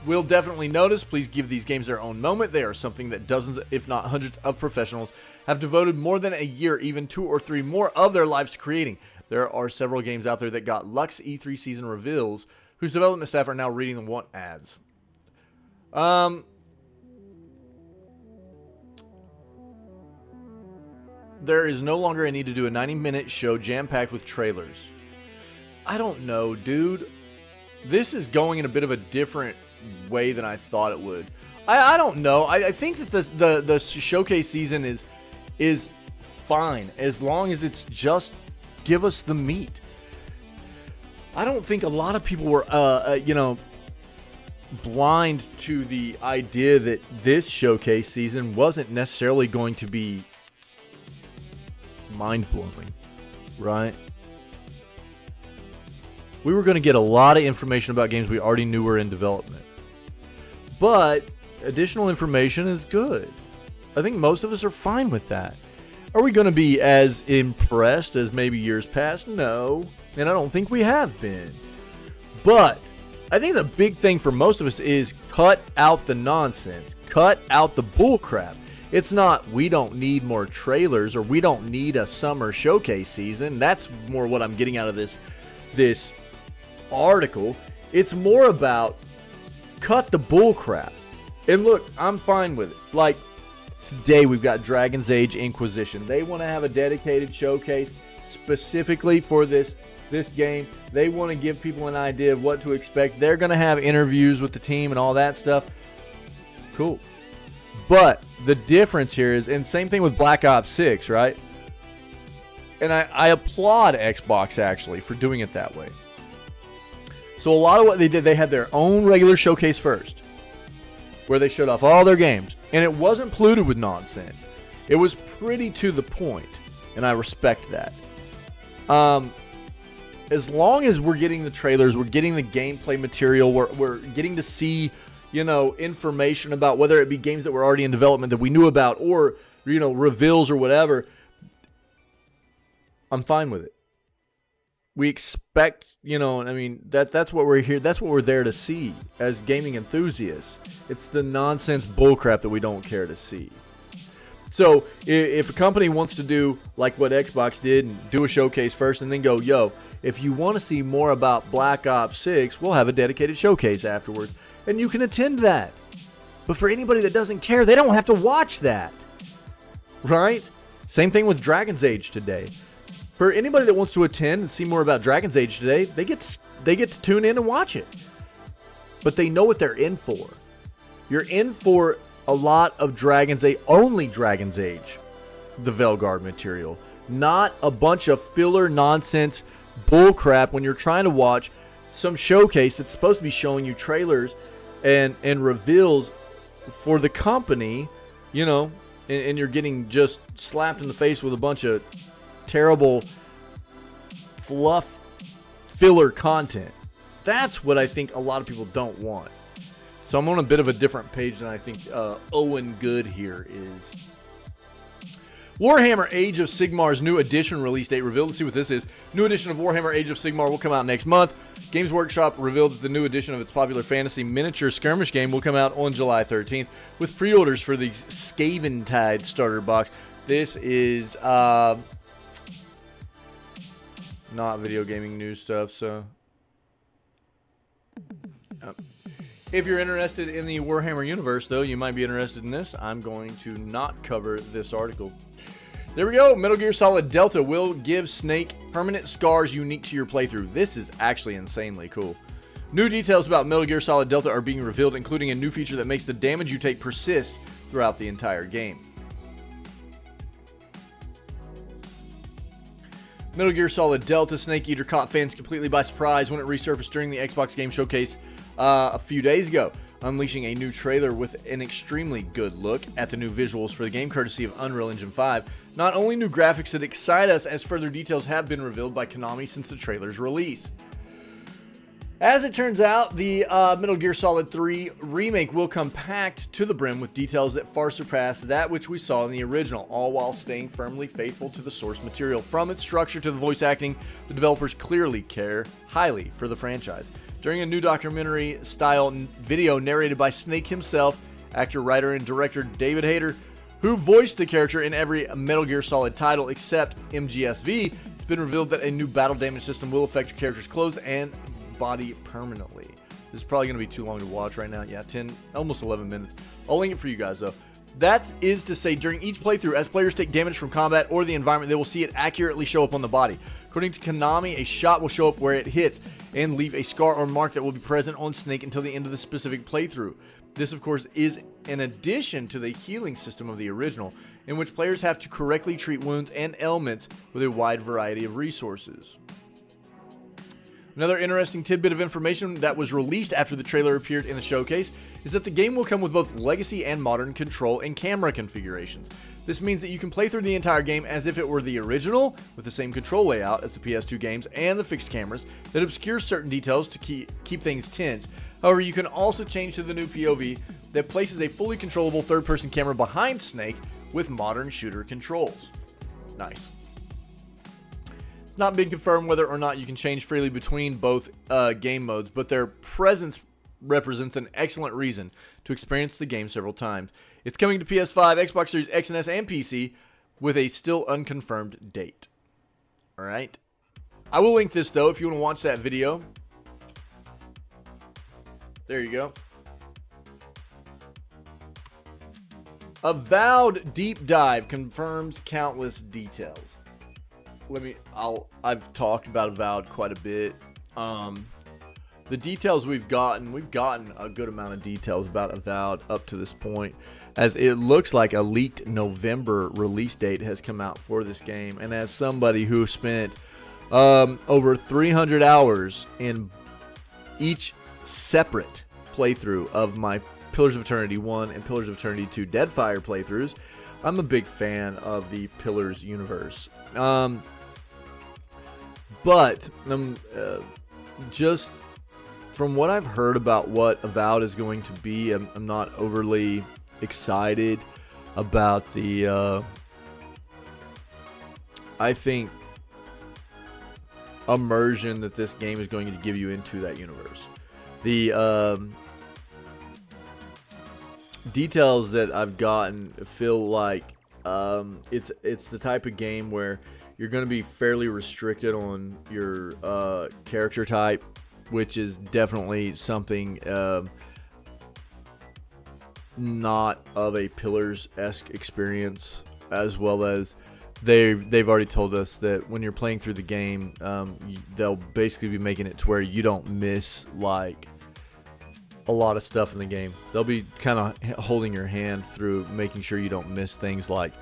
We'll definitely notice. Please give these games their own moment. They are something that dozens, if not hundreds, of professionals have devoted more than a year, even 2 or 3 more of their lives to creating. There are several games out there that got Lux E3 season reveals, whose development staff are now reading the want ads. there is no longer a need to do a 90-minute show jam-packed with trailers. I don't know, dude. This is going in a bit of a different way than I thought it would. I don't know. I think that the showcase season is fine as long as it's just give us the meat. I don't think a lot of people were, blind to the idea that this showcase season wasn't necessarily going to be mind-blowing, right? We were going to get a lot of information about games we already knew were in development. But additional information is good. I think most of us are fine with that. Are we going to be as impressed as maybe years past? No. And I don't think we have been. But I think the big thing for most of us is cut out the nonsense. Cut out the bullcrap. It's not, we don't need more trailers or we don't need a summer showcase season. That's more what I'm getting out of this article. It's more about cut the bullcrap. And look, I'm fine with it. Like, today we've got Dragon's Age Inquisition. They want to have a dedicated showcase specifically for this game. They want to give people an idea of what to expect. They're going to have interviews with the team and all that stuff. Cool. But the difference here is, and same thing with Black Ops 6, right? And I applaud Xbox, actually, for doing it that way. So a lot of what they did, they had their own regular showcase first, where they showed off all their games. And it wasn't polluted with nonsense. It was pretty to the point, and I respect that. As long as we're getting the trailers, we're getting the gameplay material, we're getting to see, information about whether it be games that were already in development that we knew about or, reveals or whatever, I'm fine with it. We expect, that's what we're here. That's what we're there to see as gaming enthusiasts. It's the nonsense bullcrap that we don't care to see. So if a company wants to do like what Xbox did and do a showcase first and then go, yo, if you want to see more about Black Ops 6, we'll have a dedicated showcase afterwards. And you can attend that. But for anybody that doesn't care, they don't have to watch that. Right? Same thing with Dragon's Age today. For anybody that wants to attend and see more about Dragon's Age today, they get to tune in and watch it. But they know what they're in for. You're in for a lot of Dragon's Age, only Dragon's Age, the Veilguard material. Not a bunch of filler nonsense bullcrap when you're trying to watch some showcase that's supposed to be showing you trailers and reveals for the company, and you're getting just slapped in the face with a bunch of terrible fluff filler content. That's what I think a lot of people don't want. So I'm on a bit of a different page than I think Owen Good here is. Warhammer Age of Sigmar's new edition release date revealed. Let's see what this is. New edition of Warhammer Age of Sigmar will come out next month. Games Workshop revealed that the new edition of its popular fantasy miniature skirmish game will come out on July 13th with pre-orders for the Skaventide starter box. This is not video gaming news stuff, so... If you're interested in the Warhammer universe, though, you might be interested in this. I'm going to not cover this article. There we go. Metal Gear Solid Delta will give Snake permanent scars unique to your playthrough. This is actually insanely cool. New details about Metal Gear Solid Delta are being revealed, including a new feature that makes the damage you take persist throughout the entire game. Metal Gear Solid Delta Snake Eater caught fans completely by surprise when it resurfaced during the Xbox Game Showcase a few days ago, unleashing a new trailer with an extremely good look at the new visuals for the game courtesy of Unreal Engine 5. Not only new graphics that excite us, as further details have been revealed by Konami since the trailer's release. As it turns out, the Metal Gear Solid 3 remake will come packed to the brim with details that far surpass that which we saw in the original, all while staying firmly faithful to the source material. From its structure to the voice acting, the developers clearly care highly for the franchise. During a new documentary-style video narrated by Snake himself, actor, writer, and director David Hayter, who voiced the character in every Metal Gear Solid title except MGSV, it's been revealed that a new battle damage system will affect your character's clothes and body permanently. This is probably going to be too long to watch right now. Yeah, 10, almost 11 minutes. I'll link it for you guys, though. That is to say, during each playthrough, as players take damage from combat or the environment, they will see it accurately show up on the body. According to Konami, a shot will show up where it hits and leave a scar or mark that will be present on Snake until the end of the specific playthrough. This, of course, is in addition to the healing system of the original, in which players have to correctly treat wounds and ailments with a wide variety of resources. Another interesting tidbit of information that was released after the trailer appeared in the showcase is that the game will come with both legacy and modern control and camera configurations. This means that you can play through the entire game as if it were the original, with the same control layout as the PS2 games and the fixed cameras that obscure certain details to keep things tense. However, you can also change to the new POV that places a fully controllable third-person camera behind Snake with modern shooter controls. Nice. It's not been confirmed whether or not you can change freely between both game modes, but their presence represents an excellent reason to experience the game several times. It's coming to PS5, Xbox Series X and S, and PC with a still unconfirmed date. Alright. I will link this, though, if you want to watch that video. There you go. Avowed deep dive confirms countless details. I've talked about Avowed quite a bit. The details we've gotten a good amount of details about Avowed up to this point, as it looks like a leaked November release date has come out for this game. And as somebody who spent over 300 hours in each separate playthrough of my Pillars of Eternity 1 and Pillars of Eternity 2 Deadfire playthroughs, I'm a big fan of the Pillars universe. But just from what I've heard about what Avowed is going to be, I'm not overly excited about the, I think, immersion that this game is going to give you into that universe. The details that I've gotten feel like it's the type of game where you're going to be fairly restricted on your character type, which is definitely something not of a Pillars-esque experience, as well as they've already told us that when you're playing through the game, they'll basically be making it to where you don't miss like a lot of stuff in the game. They'll be kind of holding your hand through making sure you don't miss things like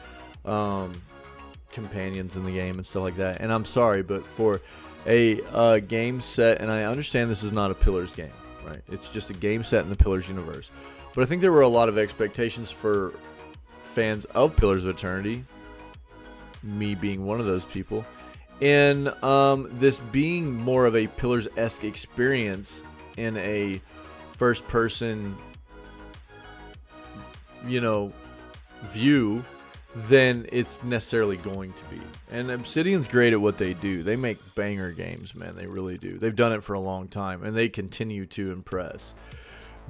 companions in the game and stuff like that. And I'm sorry, but for a game set, and I understand this is not a Pillars game, right? It's just a game set in the Pillars universe. But I think there were a lot of expectations for fans of Pillars of Eternity, me being one of those people, and this being more of a Pillars-esque experience in a first-person, view than it's necessarily going to be. And Obsidian's great at what they do. They make banger games, man. They really do. They've done it for a long time, and they continue to impress.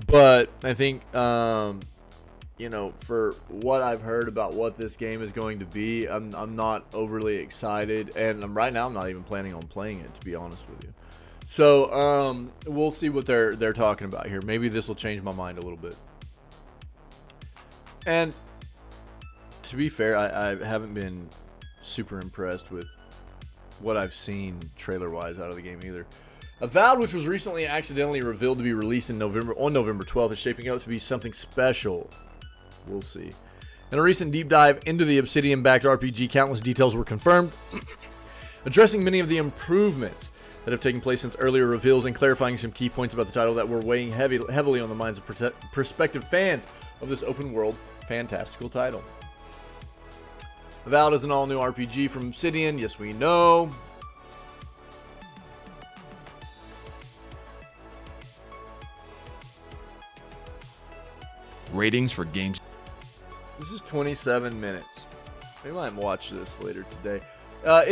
But I think, for what I've heard about what this game is going to be, I'm not overly excited. And right now, I'm not even planning on playing it, to be honest with you. So, we'll see what they're talking about here. Maybe this will change my mind a little bit. And to be fair, I haven't been super impressed with what I've seen trailer-wise out of the game either. Avowed, which was recently accidentally revealed to be released on November 12th, is shaping up to be something special. We'll see. In a recent deep dive into the Obsidian-backed RPG, countless details were confirmed, addressing many of the improvements that have taken place since earlier reveals and clarifying some key points about the title that were weighing heavily on the minds of prospective fans of this open-world, fantastical title. Avowed is an all-new RPG from Obsidian. Yes, we know. Ratings for games. This is 27 minutes. We might watch this later today.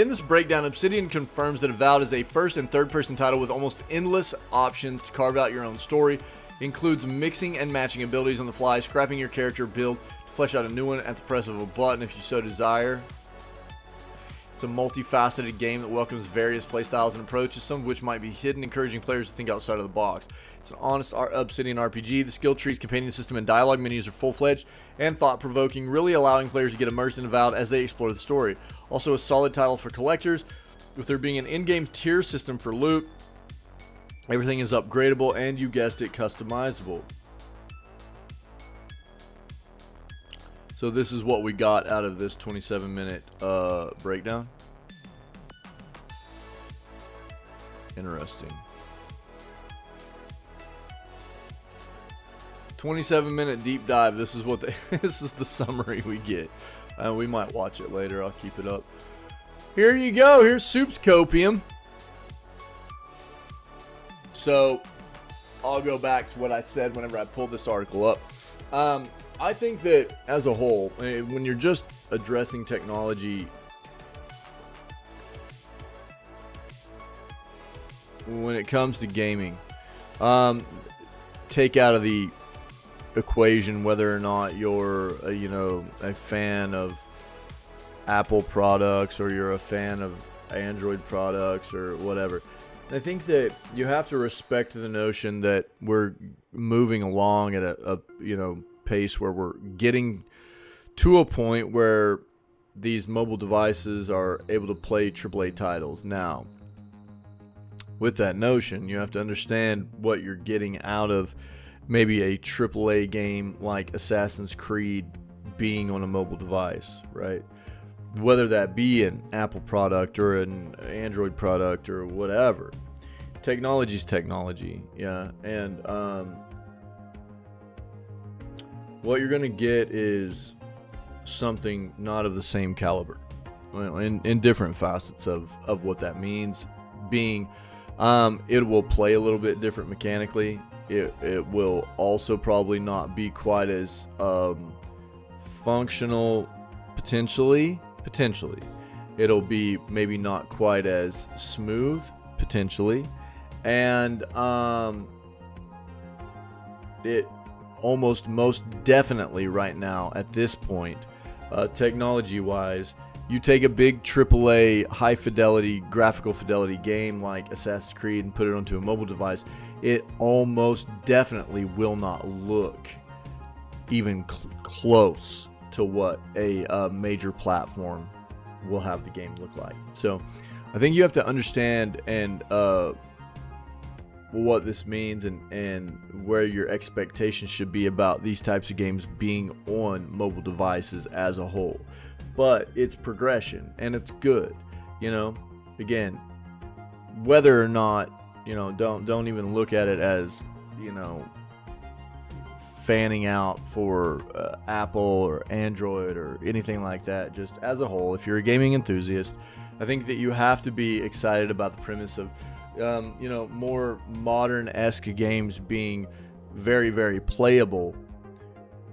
In this breakdown, Obsidian confirms that Avowed is a first and third-person title with almost endless options to carve out your own story. It includes mixing and matching abilities on the fly, scrapping your character build to flesh out a new one at the press of a button if you so desire. It's a multifaceted game that welcomes various playstyles and approaches, some of which might be hidden, encouraging players to think outside of the box. It's an honest Obsidian RPG. The skill trees, companion system, and dialogue menus are full-fledged and thought-provoking, really allowing players to get immersed and involved as they explore the story. Also a solid title for collectors, with there being an in-game tier system for loot. Everything is upgradable and, you guessed it, customizable. So this is what we got out of this 27-minute breakdown. Interesting. 27-minute deep dive. This is what this is the summary we get. We might watch it later. I'll keep it up. Here you go. Here's Soup's Copium. So I'll go back to what I said whenever I pulled this article up. I think that as a whole, when you're just addressing technology, when it comes to gaming, take out of the equation whether or not you're a fan of Apple products or you're a fan of Android products or whatever. I think that you have to respect the notion that we're moving along at a pace where we're getting to a point where these mobile devices are able to play AAA titles. Now, with that notion, you have to understand what you're getting out of maybe a AAA game like Assassin's Creed being on a mobile device, right? Whether that be an Apple product or an Android product or whatever. Technology's technology, yeah. And what you're going to get is something not of the same caliber. Well, in different facets of what that means. Being, it will play a little bit different mechanically. It will also probably not be quite as functional, potentially. It'll be maybe not quite as smooth, potentially. And it almost most definitely right now at this point, technology wise, you take a big AAA high fidelity graphical fidelity game like Assassin's Creed and put it onto a mobile device, it almost definitely will not look even close to what a major platform will have the game look like. So I think you have to understand and what this means and where your expectations should be about these types of games being on mobile devices as a whole. But it's progression and it's good, again, whether or not, don't even look at it as, fanning out for Apple or Android or anything like that. Just as a whole, if you're a gaming enthusiast, I think that you have to be excited about the premise of more modern-esque games being very, very playable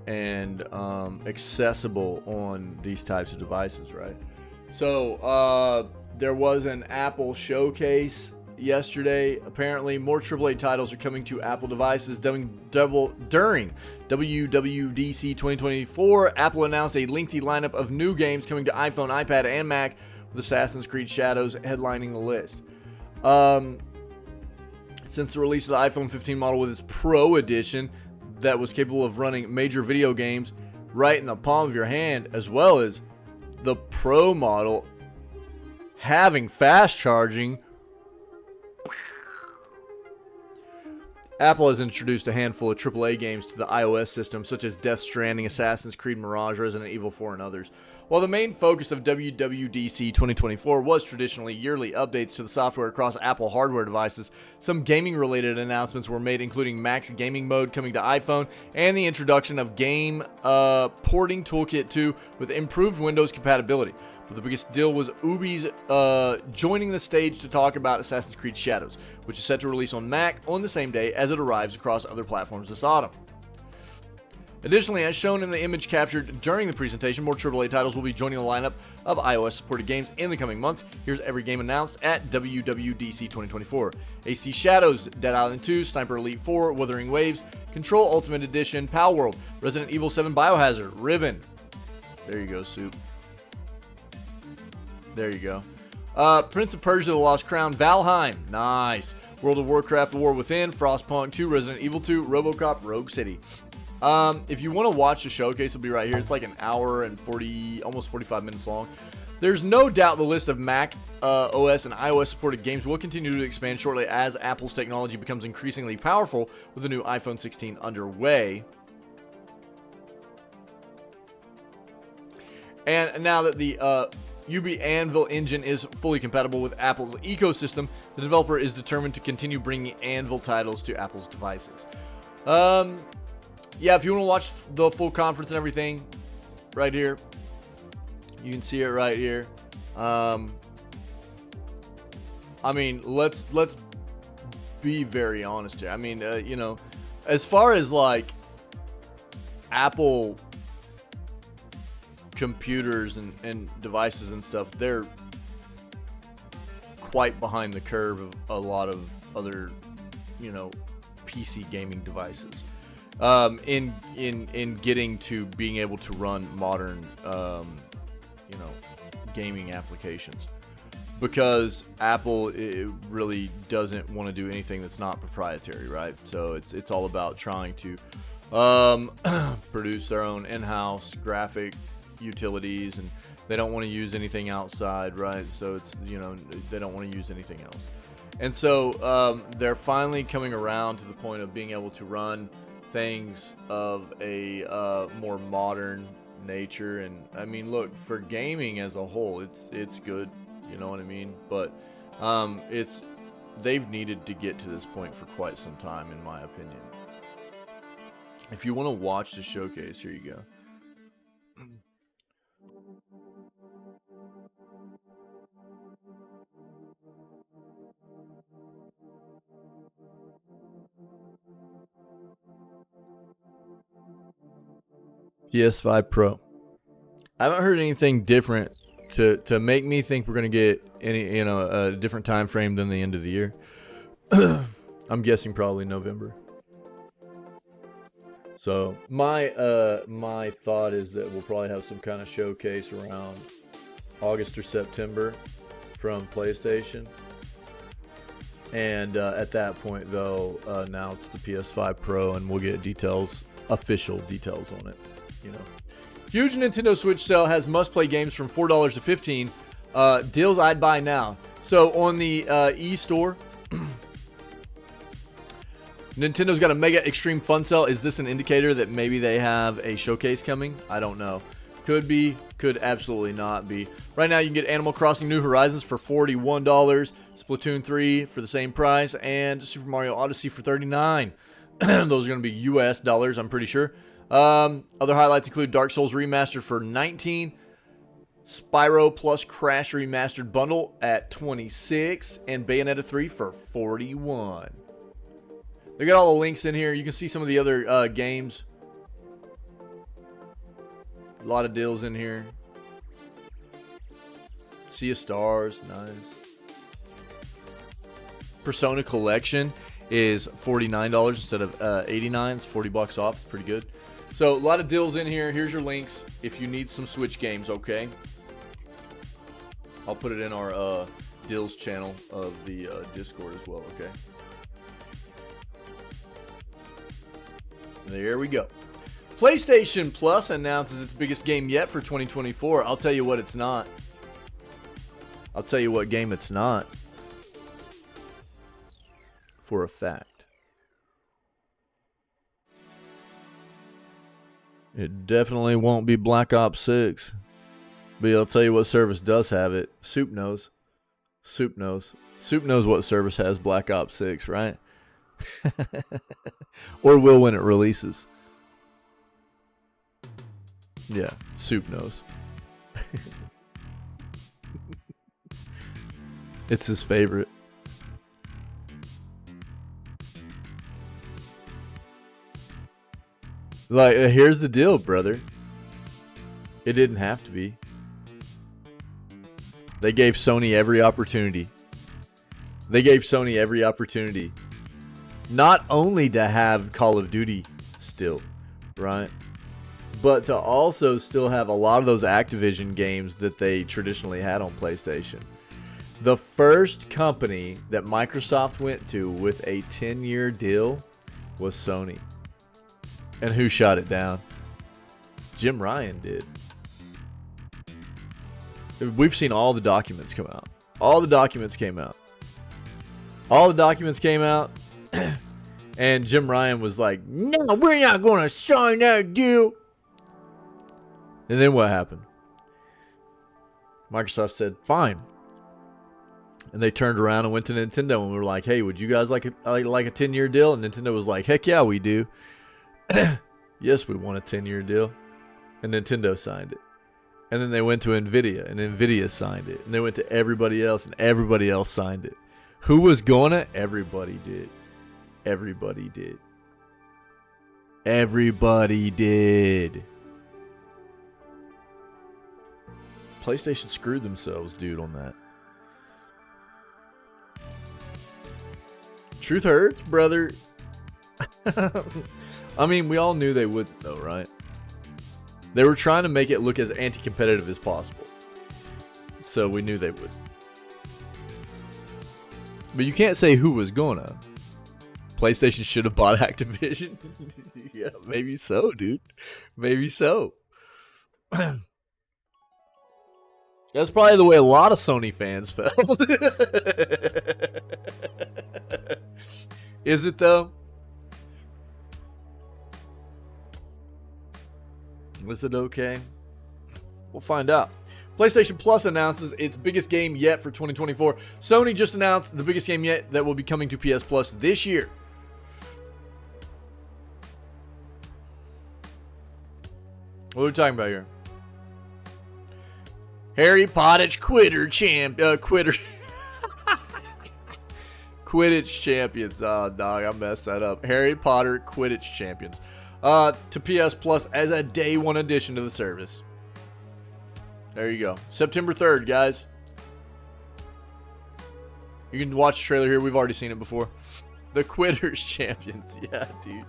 and accessible on these types of devices, right? So there was an Apple showcase yesterday. Apparently, more AAA titles are coming to Apple devices during WWDC 2024. Apple announced a lengthy lineup of new games coming to iPhone, iPad, and Mac, with Assassin's Creed Shadows headlining the list. Since the release of the iPhone 15 model with its Pro Edition that was capable of running major video games right in the palm of your hand, as well as the Pro model having fast charging, Apple has introduced a handful of AAA games to the iOS system, such as Death Stranding, Assassin's Creed Mirage, Resident Evil 4, and others. While the main focus of WWDC 2024 was traditionally yearly updates to the software across Apple hardware devices, some gaming-related announcements were made, including Max Gaming Mode coming to iPhone and the introduction of Game Porting Toolkit 2 with improved Windows compatibility. But the biggest deal was Ubi's joining the stage to talk about Assassin's Creed Shadows, which is set to release on Mac on the same day as it arrives across other platforms this autumn. Additionally, as shown in the image captured during the presentation, more AAA titles will be joining the lineup of iOS-supported games in the coming months. Here's every game announced at WWDC 2024. AC Shadows, Dead Island 2, Sniper Elite 4, Wuthering Waves, Control Ultimate Edition, Pal World, Resident Evil 7 Biohazard, Riven. There you go, Soup. There you go. Prince of Persia: The Lost Crown, Valheim, nice. World of Warcraft: The War Within, Frostpunk 2, Resident Evil 2, RoboCop, Rogue City. If you want to watch the showcase, it'll be right here. It's like an hour and 40, almost 45 minutes long. There's no doubt the list of Mac OS and iOS supported games will continue to expand shortly as Apple's technology becomes increasingly powerful with the new iPhone 16 underway. And now that the UB Anvil engine is fully compatible with Apple's ecosystem, the developer is determined to continue bringing Anvil titles to Apple's devices. Yeah, if you want to watch the full conference and everything, right here, you can see it right here. I mean, let's be very honest here. I mean, you know, as far as like Apple computers and devices and stuff, they're quite behind the curve of a lot of other, you know, PC gaming devices. In getting to being able to run modern, you know, gaming applications, because Apple, it really doesn't want to do anything that's not proprietary, right? So it's all about trying to produce their own in-house graphic utilities, and they don't want to use anything outside, right? So it's, you know, they don't want to use anything else. And so they're finally coming around to the point of being able to run things of a more modern nature. And I mean, look, for gaming as a whole, it's good, you know what I mean? But they've needed to get to this point for quite some time, in my opinion. If you want to watch the showcase, here you go. PS5 Pro. I haven't heard anything different to make me think we're gonna get any, you know, a different time frame than the end of the year. I'm guessing probably November. So my thought is that we'll probably have some kind of showcase around August or September from PlayStation. And at that point, they'll announce the PS5 Pro, and we'll get details, official details on it. You know, huge Nintendo Switch sale has must-play games from $4 to $15. Deals I'd buy now. So on the e-store, Nintendo's got a Mega Extreme Fun Sale. Is this an indicator that maybe they have a showcase coming? I don't know. Could be, could absolutely not be. Right now, you can get Animal Crossing New Horizons for $41, Splatoon 3 for the same price, and Super Mario Odyssey for $39. Those are going to be US dollars, I'm pretty sure. Other highlights include Dark Souls Remastered for $19, Spyro plus Crash Remastered Bundle at $26, and Bayonetta 3 for $41. They got all the links in here. You can see some of the other games. A lot of deals in here. Sea of Stars, nice. Persona Collection is $49 instead of $89. It's $40 off. It's pretty good. So a lot of deals in here. Here's your links if you need some Switch games, okay? I'll put it in our deals channel of the Discord as well, okay? There we go. PlayStation Plus announces its biggest game yet for 2024. I'll tell you what it's not. I'll tell you what game it's not. For a fact. It definitely won't be Black Ops 6. But I'll tell you what service does have it. Soup knows. Soup knows. Soup knows what service has Black Ops 6, right? Or will when it releases. Yeah, Soup knows. It's his favorite. Like, here's the deal, brother. It didn't have to be. They gave Sony every opportunity. They gave Sony every opportunity. Not only to have Call of Duty still, right? but to also still have a lot of those Activision games that they traditionally had on PlayStation. The first company that Microsoft went to with a 10-year deal was Sony. And who shot it down? Jim Ryan did. We've seen all the documents come out. All the documents came out. All the documents came out. And Jim Ryan was like, no, we're not going to sign that deal. And then what happened? Microsoft said, fine. And they turned around and went to Nintendo and were like, hey, would you guys like a 10-year deal? And Nintendo was like, heck yeah, we do. Yes, we want a 10-year deal. And Nintendo signed it. And then they went to Nvidia, and Nvidia signed it. And they went to everybody else, and everybody else signed it. Who was gonna? Everybody did. Everybody did. Everybody did. PlayStation screwed themselves, dude, on that. Truth hurts, brother. I mean, we all knew they wouldn't, though, right? They were trying to make it look as anti-competitive as possible. So we knew they would. But you can't say who was gonna. PlayStation should have bought Activision. Yeah, maybe so, dude. Maybe so. That's probably the way a lot of Sony fans felt. Is it, though? Was it okay? We'll find out. PlayStation Plus announces its biggest game yet for 2024. Sony just announced the biggest game yet that will be coming to PS Plus this year. What are we talking about here? Harry Potter Quidditch champions. Oh, dog, I messed that up. Harry Potter Quidditch champions. To PS Plus as a day one addition to the service. There you go. September 3rd, guys. You can watch the trailer here. We've already seen it before. The Quidditch champions. Yeah, dude.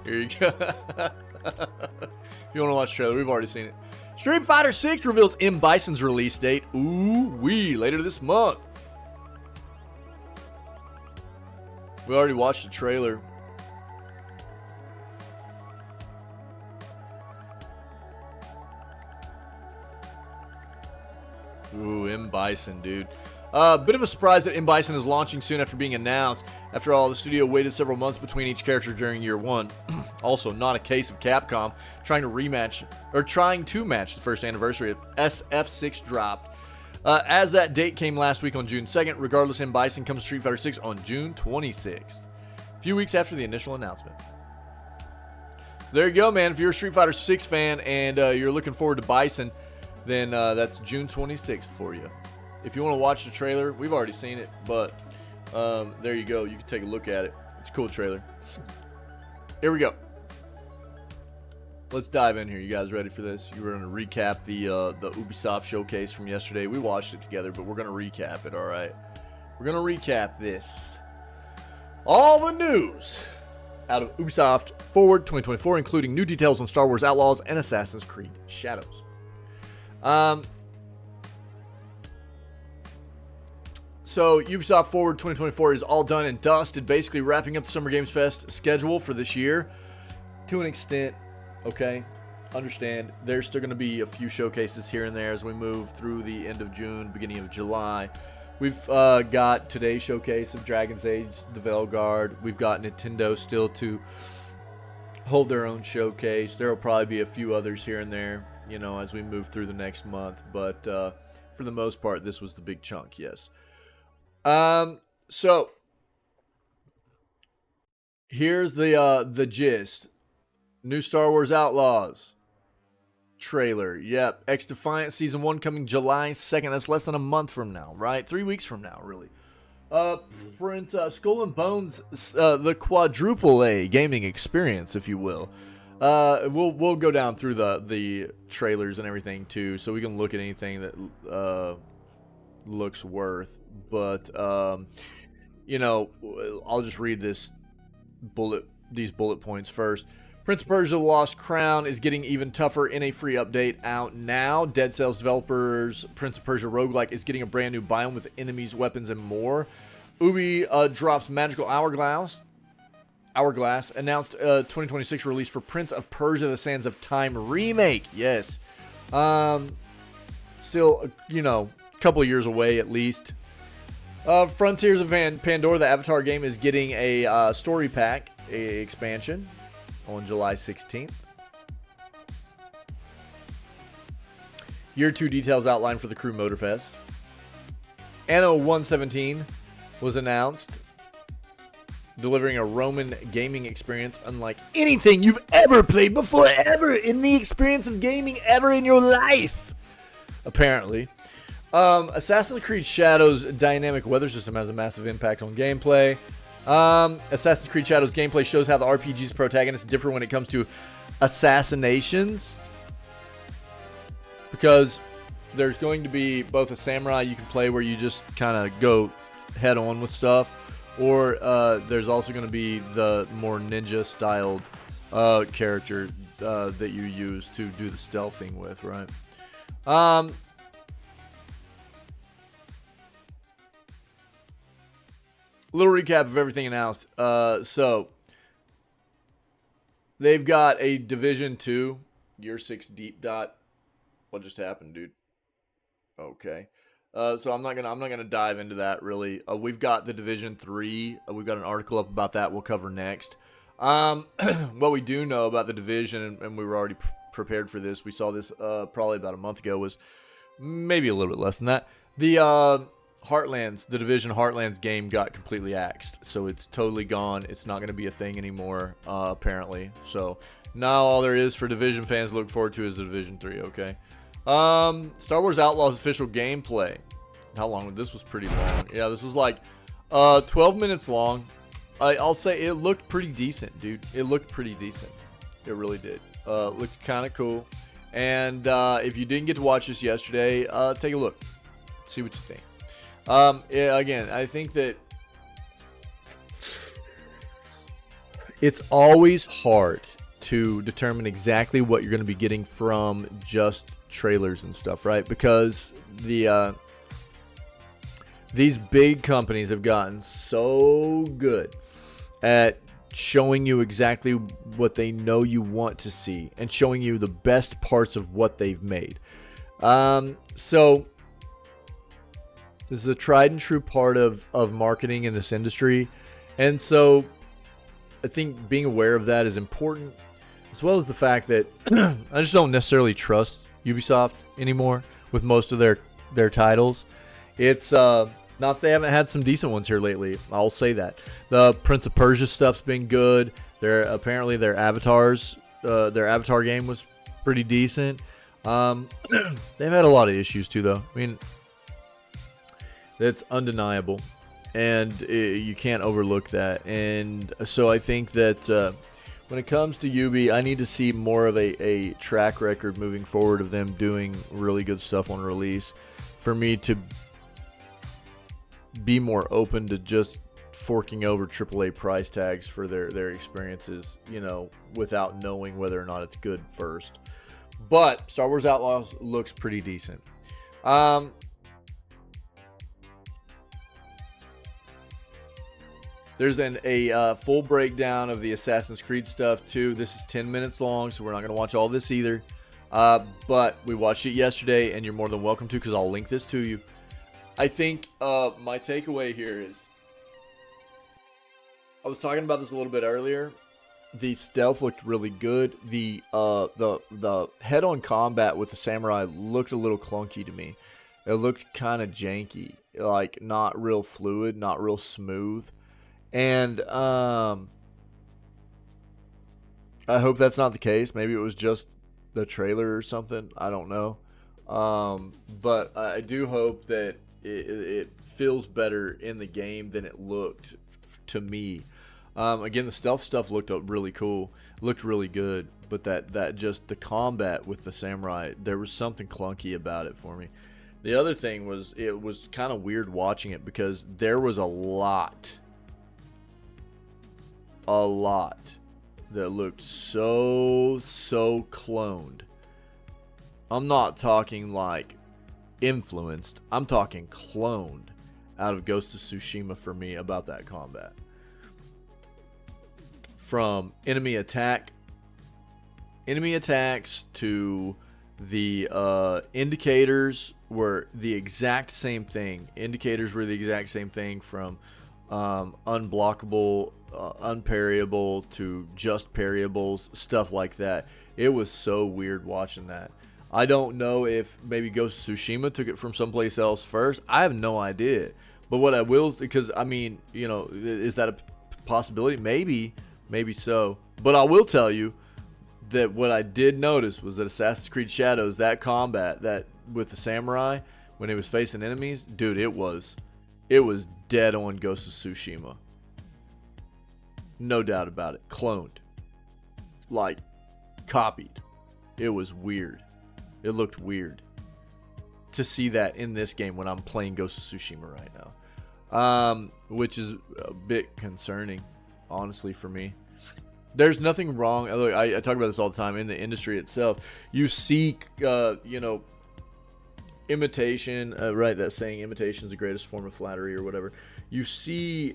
Here you go. If you want to watch the trailer, we've already seen it. Street Fighter 6 reveals M. Bison's release date. Ooh-wee, later this month. We already watched the trailer. Ooh, M. Bison, dude. Bit of a surprise that M. Bison is launching soon after being announced. After all, the studio waited several months between each character during year one. Also, not a case of Capcom trying to match the first anniversary of SF6 dropped. As that date came last week on June 2nd, regardless, M. Bison comes to Street Fighter 6 on June 26th. A few weeks after the initial announcement. So there you go, man. If you're a Street Fighter 6 fan and you're looking forward to Bison, then that's June 26th for you. If you want to watch the trailer, we've already seen it, but there you go. You can take a look at it. It's a cool trailer. Here we go. Let's dive in here. You guys ready for this? We're going to recap the Ubisoft showcase from yesterday. We watched it together, but we're going to recap it, all right? We're going to recap this. All the news out of Ubisoft Forward 2024, including new details on Star Wars Outlaws and Assassin's Creed Shadows. So Ubisoft Forward 2024 is all done and dusted, basically wrapping up the Summer Games Fest schedule for this year to an extent. Okay, understand there's still going to be a few showcases here and there as we move through the end of June, beginning of July. We've got today's showcase of Dragon's Age, the Veilguard. We've got Nintendo still to hold their own showcase. There will probably be a few others here and there, you know, as we move through the next month. But for the most part, this was the big chunk, yes. So here's the gist. New Star Wars Outlaws trailer. Yep. X-Defiant Season 1 coming July 2nd. That's less than a month from now, right? 3 weeks from now, really. Prince Skull and Bones, the quadruple A gaming experience, if you will. We'll go down through the trailers and everything too, so we can look at anything that looks worth. But you know, I'll just read these bullet points first. Prince of Persia: The Lost Crown is getting even tougher in a free update out now. Dead Cells developers Prince of Persia roguelike is getting a brand new biome with enemies, weapons, and more. Ubi drops Magical Hourglass. Announced 2026 release for Prince of Persia: The Sands of Time remake. Yes. Still, you know, a couple of years away at least. Frontiers of Pandora, the Avatar game, is getting a story pack expansion on July 16th. Year 2 details outlined for the Crew Motorfest. Anno 117 was announced, delivering a Roman gaming experience unlike anything you've ever played before, ever in the experience of gaming ever in your life, apparently. Assassin's Creed Shadows dynamic weather system has a massive impact on gameplay. Assassin's Creed Shadows gameplay shows how the RPG's protagonists differ when it comes to assassinations, because there's going to be both a samurai you can play where you just kind of go head on with stuff, or there's also going to be the more ninja styled character that you use to do the stealthing with, right? Little recap of everything announced. So they've got a Division 2 Year 6 deep dot. What just happened, dude? Okay. So I'm not gonna dive into that really. We've got the Division 3. We've got an article up about that we'll cover next. What we do know about the Division, and we were already prepared for this. We saw this probably about a month ago. Was maybe a little bit less than that. The Heartlands, the Division Heartlands game got completely axed, so it's totally gone. It's not going to be a thing anymore, apparently. So now all there is for Division fans to look forward to is the Division 3. Okay. Star Wars Outlaws official gameplay. How long? This was pretty long. Yeah, this was like 12 minutes long. I'll say it looked pretty decent, dude. It looked pretty decent. It really did. Looked kind of cool. And if you didn't get to watch this yesterday, take a look. See what you think. Yeah, again, I think that it's always hard to determine exactly what you're going to be getting from just trailers and stuff, right? Because these big companies have gotten so good at showing you exactly what they know you want to see and showing you the best parts of what they've made. So this is a tried and true part of marketing in this industry. And so I think being aware of that is important, as well as the fact that I just don't necessarily trust Ubisoft anymore with most of their titles. It's not that they haven't had some decent ones here lately. I'll say that. The Prince of Persia stuff's been good. Apparently their Avatar game was pretty decent. They've had a lot of issues too, though. I mean, that's undeniable, and you can't overlook that. And so I think that when it comes to Ubi, I need to see more of a track record moving forward of them doing really good stuff on release for me to be more open to just forking over AAA price tags for their experiences, you know, without knowing whether or not it's good first. But Star Wars Outlaws looks pretty decent. There's a full breakdown of the Assassin's Creed stuff, too. This is 10 minutes long, so we're not going to watch all this either. But we watched it yesterday, and you're more than welcome to, because I'll link this to you. I think my takeaway here is, I was talking about this a little bit earlier. The stealth looked really good. The head-on combat with the samurai looked a little clunky to me. It looked kind of janky, like not real fluid, not real smooth. And I hope that's not the case. Maybe it was just the trailer or something. I don't know. But I do hope that it feels better in the game than it looked to me. Again, the stealth stuff looked really cool. Looked really good. But that just the combat with the samurai, there was something clunky about it for me. The other thing was, it was kind of weird watching it because there was a lot that looked so cloned. I'm not talking like influenced. I'm talking cloned out of Ghost of Tsushima for me about that combat. From enemy attacks to the indicators were the exact same thing. Indicators were the exact same thing from unblockable, unparryable to just parryables, stuff like that. It was so weird watching that. I don't know if maybe Ghost of Tsushima took it from someplace else first. I have no idea. But what I will, because I mean, you know, is that a possibility? Maybe so. But I will tell you that what I did notice was that Assassin's Creed Shadows, that combat, that with the samurai when he was facing enemies, dude, it was dead on Ghost of Tsushima. No doubt about it. Cloned. Like, copied. It was weird. It looked weird to see that in this game when I'm playing Ghost of Tsushima right now. Which is a bit concerning, honestly, for me. There's nothing wrong. Look, I talk about this all the time in the industry itself. You see, you know, imitation, right? That saying, imitation is the greatest form of flattery or whatever. You see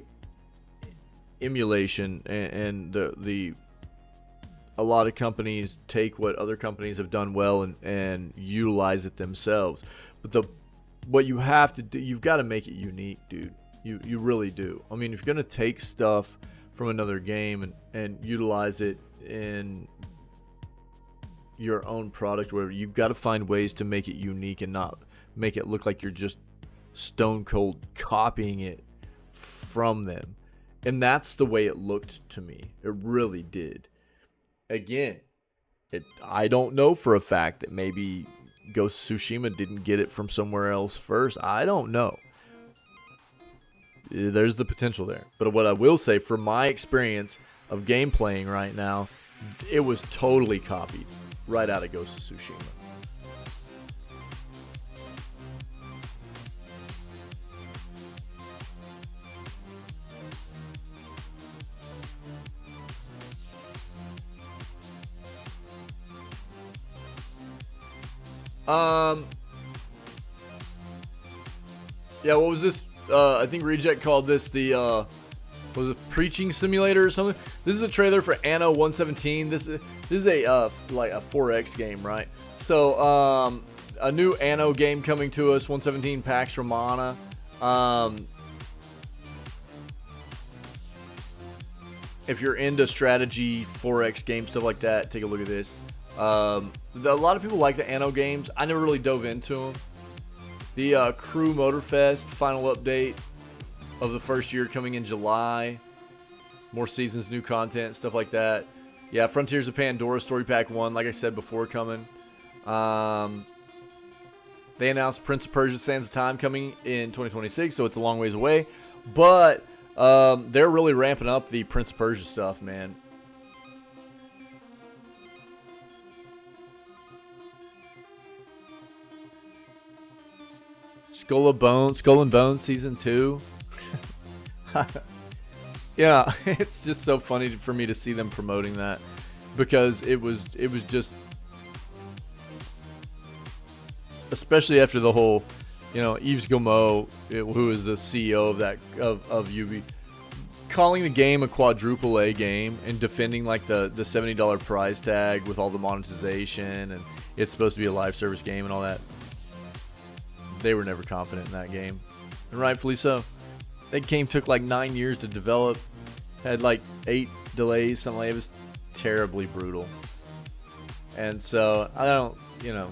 emulation and the a lot of companies take what other companies have done well and utilize it themselves. But what you have to do, you've got to make it unique, dude. You really do. I mean, if you're going to take stuff from another game and utilize it in your own product or whatever, you've got to find ways to make it unique and not make it look like you're just stone cold copying it from them. And that's the way it looked to me. It really did. Again, I don't know for a fact that maybe Ghost of Tsushima didn't get it from somewhere else first. I don't know. There's the potential there. But what I will say, from my experience of game playing right now, it was totally copied right out of Ghost of Tsushima. Yeah, what was this? I think Reject called this the, was it preaching simulator or something? This is a trailer for Anno 117. This is a, like a 4X game, right? So, a new Anno game coming to us, 117 Pax Romana. If you're into strategy, 4X games, stuff like that, take a look at this. A lot of people like the Anno games. I never really dove into them. The Crew Motorfest final update of the first year coming in July. More seasons, new content, stuff like that. Yeah, Frontiers of Pandora Story Pack 1, like I said before, coming. They announced Prince of Persia Sands of Time coming in 2026, so it's a long ways away. But they're really ramping up the Prince of Persia stuff, man. Skull and Bones Season 2. Yeah, it's just so funny for me to see them promoting that, because it was just, especially after the whole, you know, Yves Guillemot, who is the CEO of that of Ubi, calling the game a quadruple A game and defending like the $70 prize tag with all the monetization, and it's supposed to be a live service game and all that. They were never confident in that game, and rightfully so. That game took like 9 years to develop, had like 8 delays, something like that. It was terribly brutal. And so, I don't, you know,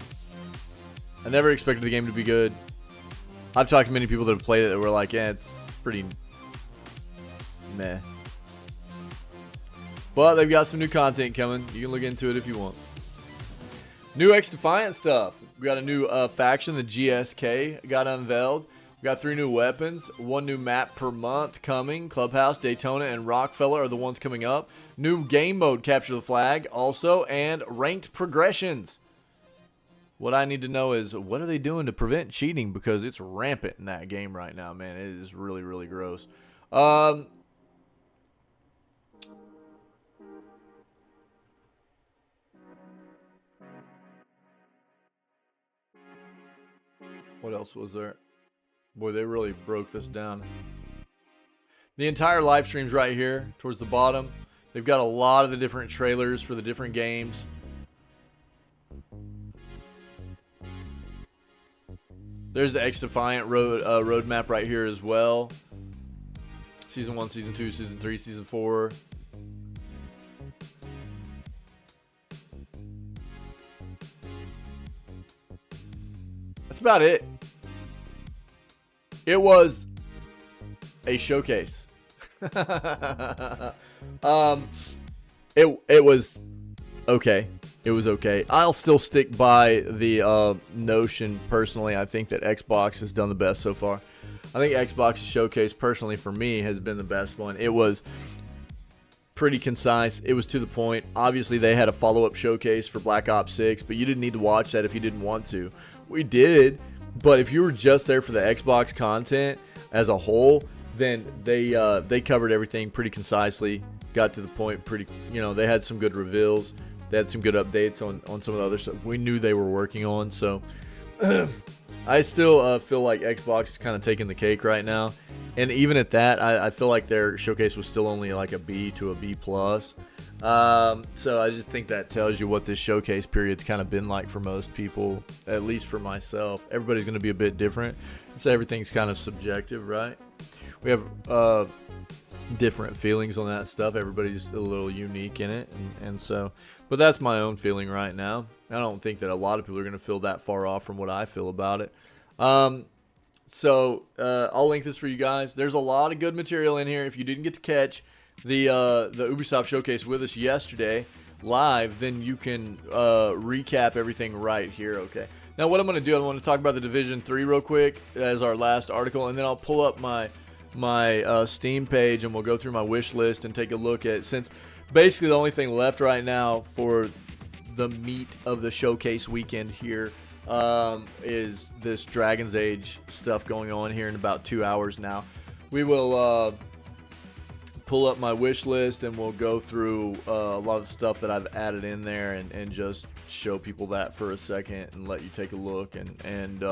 I never expected the game to be good. I've talked to many people that have played it that were like, yeah, it's pretty meh. But they've got some new content coming. You can look into it if you want. New X-Defiant stuff. We got a new faction, the GSK, got unveiled. We got 3 new weapons, 1 new map per month coming. Clubhouse, Daytona, and Rockefeller are the ones coming up. New game mode, Capture the Flag, also, and ranked progressions. What I need to know is, what are they doing to prevent cheating? Because it's rampant in that game right now, man. It is really, really gross. What else was there? Boy, they really broke this down. The entire live stream's right here towards the bottom. They've got a lot of the different trailers for the different games. There's the X-Defiant roadmap right here as well. Season 1, Season 2, Season 3, Season 4. That's about it. It was a showcase. It was okay. It was okay. I'll still stick by the notion personally. I think that Xbox has done the best so far. I think Xbox's showcase personally for me has been the best one. It was pretty concise. It was to the point. Obviously, they had a follow-up showcase for Black Ops 6, but you didn't need to watch that if you didn't want to. We did, but if you were just there for the Xbox content as a whole, then they covered everything pretty concisely, got to the point pretty, they had some good reveals. They had some good updates on some of the other stuff we knew they were working on. So I still feel like Xbox is kind of taking the cake right now. And even at that, I feel like their showcase was still only like a B to a B+. So I just think that tells you what this showcase period's kind of been like for most people, at least for myself. Everybody's going to be a bit different. So everything's kind of subjective, right? We have different feelings on that stuff. Everybody's a little unique in it. And so, but that's my own feeling right now. I don't think that a lot of people are going to feel that far off from what I feel about it. So I'll link this for you guys. There's a lot of good material in here. If you didn't get to catch the Ubisoft showcase with us yesterday live, then you can recap everything right here. Okay. Now what I'm going to do, I want to talk about the Division 3 real quick as our last article, and then I'll pull up my Steam page and we'll go through my wish list and take a look at, since basically the only thing left right now for the meat of the showcase weekend here is this Dragon's Age stuff going on here in about 2 hours now. We will pull up my wish list and we'll go through a lot of the stuff that I've added in there and just show people that for a second and let you take a look, and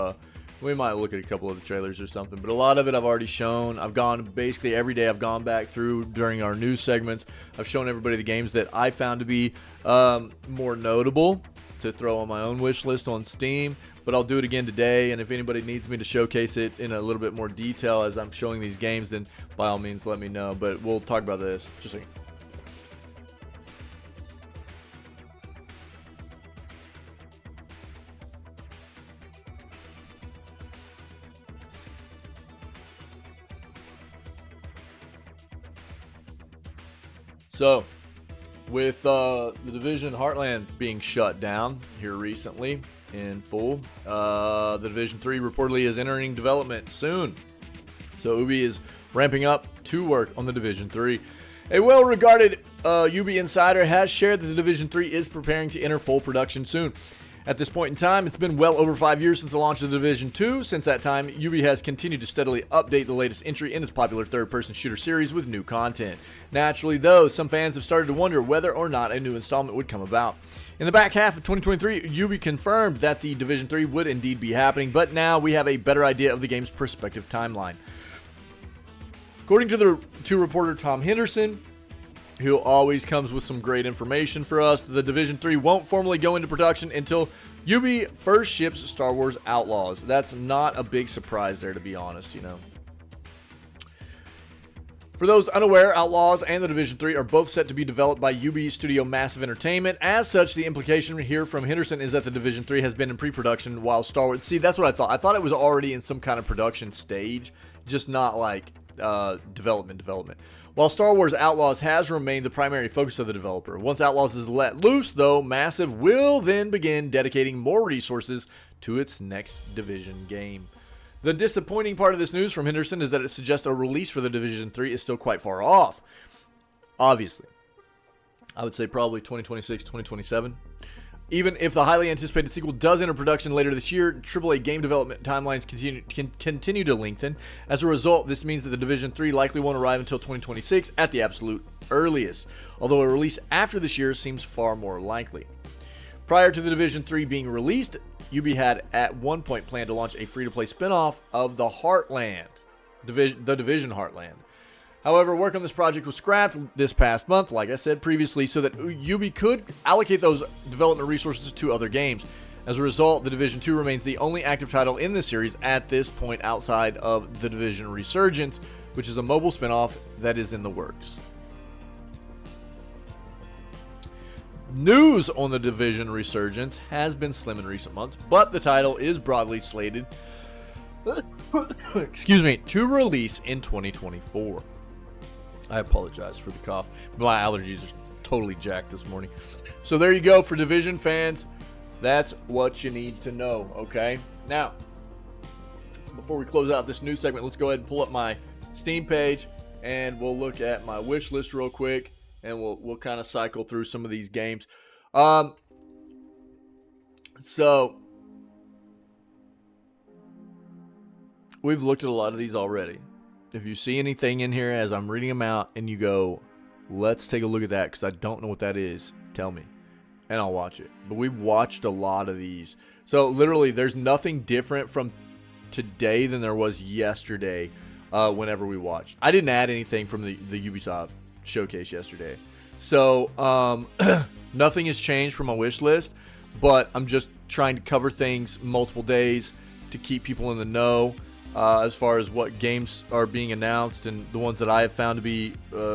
we might look at a couple of the trailers or something, but a lot of it I've already shown. I've gone basically every day. I've gone back through during our news segments. I've shown everybody the games that I found to be more notable to throw on my own wish list on Steam, but I'll do it again today, and if anybody needs me to showcase it in a little bit more detail as I'm showing these games, then by all means let me know, but we'll talk about this just a second. So, with the Division Heartlands being shut down here recently in full, the Division 3 reportedly is entering development soon. So Ubi is ramping up to work on the Division 3. A well-regarded Ubi insider has shared that the Division 3 is preparing to enter full production soon. At this point in time, it's been well over 5 years since the launch of the Division 2. Since that time, Ubi has continued to steadily update the latest entry in its popular third-person shooter series with new content. Naturally, though, some fans have started to wonder whether or not a new installment would come about. In the back half of 2023, Ubi confirmed that the Division 3 would indeed be happening, but now we have a better idea of the game's prospective timeline. According to reporter Tom Henderson, who always comes with some great information for us, the Division 3 won't formally go into production until Ubi first ships Star Wars Outlaws. That's not a big surprise there, to be honest, For those unaware, Outlaws and the Division 3 are both set to be developed by Ubi Studio Massive Entertainment. As such, the implication here from Henderson is that the Division 3 has been in pre-production while Star Wars... See, that's what I thought. I thought it was already in some kind of production stage, just not like development. While Star Wars Outlaws has remained the primary focus of the developer. Once Outlaws is let loose, though, Massive will then begin dedicating more resources to its next Division game. The disappointing part of this news from Henderson is that it suggests a release for the Division 3 is still quite far off. Obviously. I would say probably 2026, 2027. Even if the highly anticipated sequel does enter production later this year, AAA game development timelines continue to lengthen. As a result, this means that the Division 3 likely won't arrive until 2026 at the absolute earliest, although a release after this year seems far more likely. Prior to The Division 3 being released, UB had at one point planned to launch a free-to-play spin-off of the Heartland, the Division Heartland. However, work on this project was scrapped this past month, like I said previously, so that UB could allocate those development resources to other games. As a result, The Division 2 remains the only active title in this series at this point outside of The Division Resurgence, which is a mobile spin-off that is in the works. News on The Division Resurgence has been slim in recent months, but the title is broadly slated to release in 2024. I apologize for the cough. My allergies are totally jacked this morning. So there you go for Division fans. That's what you need to know, okay? Now, before we close out this news segment, let's go ahead and pull up my Steam page, and we'll look at my wish list real quick, and we'll kind of cycle through some of these games. So we've looked at a lot of these already. If you see anything in here as I'm reading them out and you go, let's take a look at that because I don't know what that is, tell me, and I'll watch it. But we've watched a lot of these. So literally there's nothing different from today than there was yesterday whenever we watched. I didn't add anything from the Ubisoft showcase yesterday. So nothing has changed from my wish list, but I'm just trying to cover things multiple days to keep people in the know as far as what games are being announced and the ones that I have found to be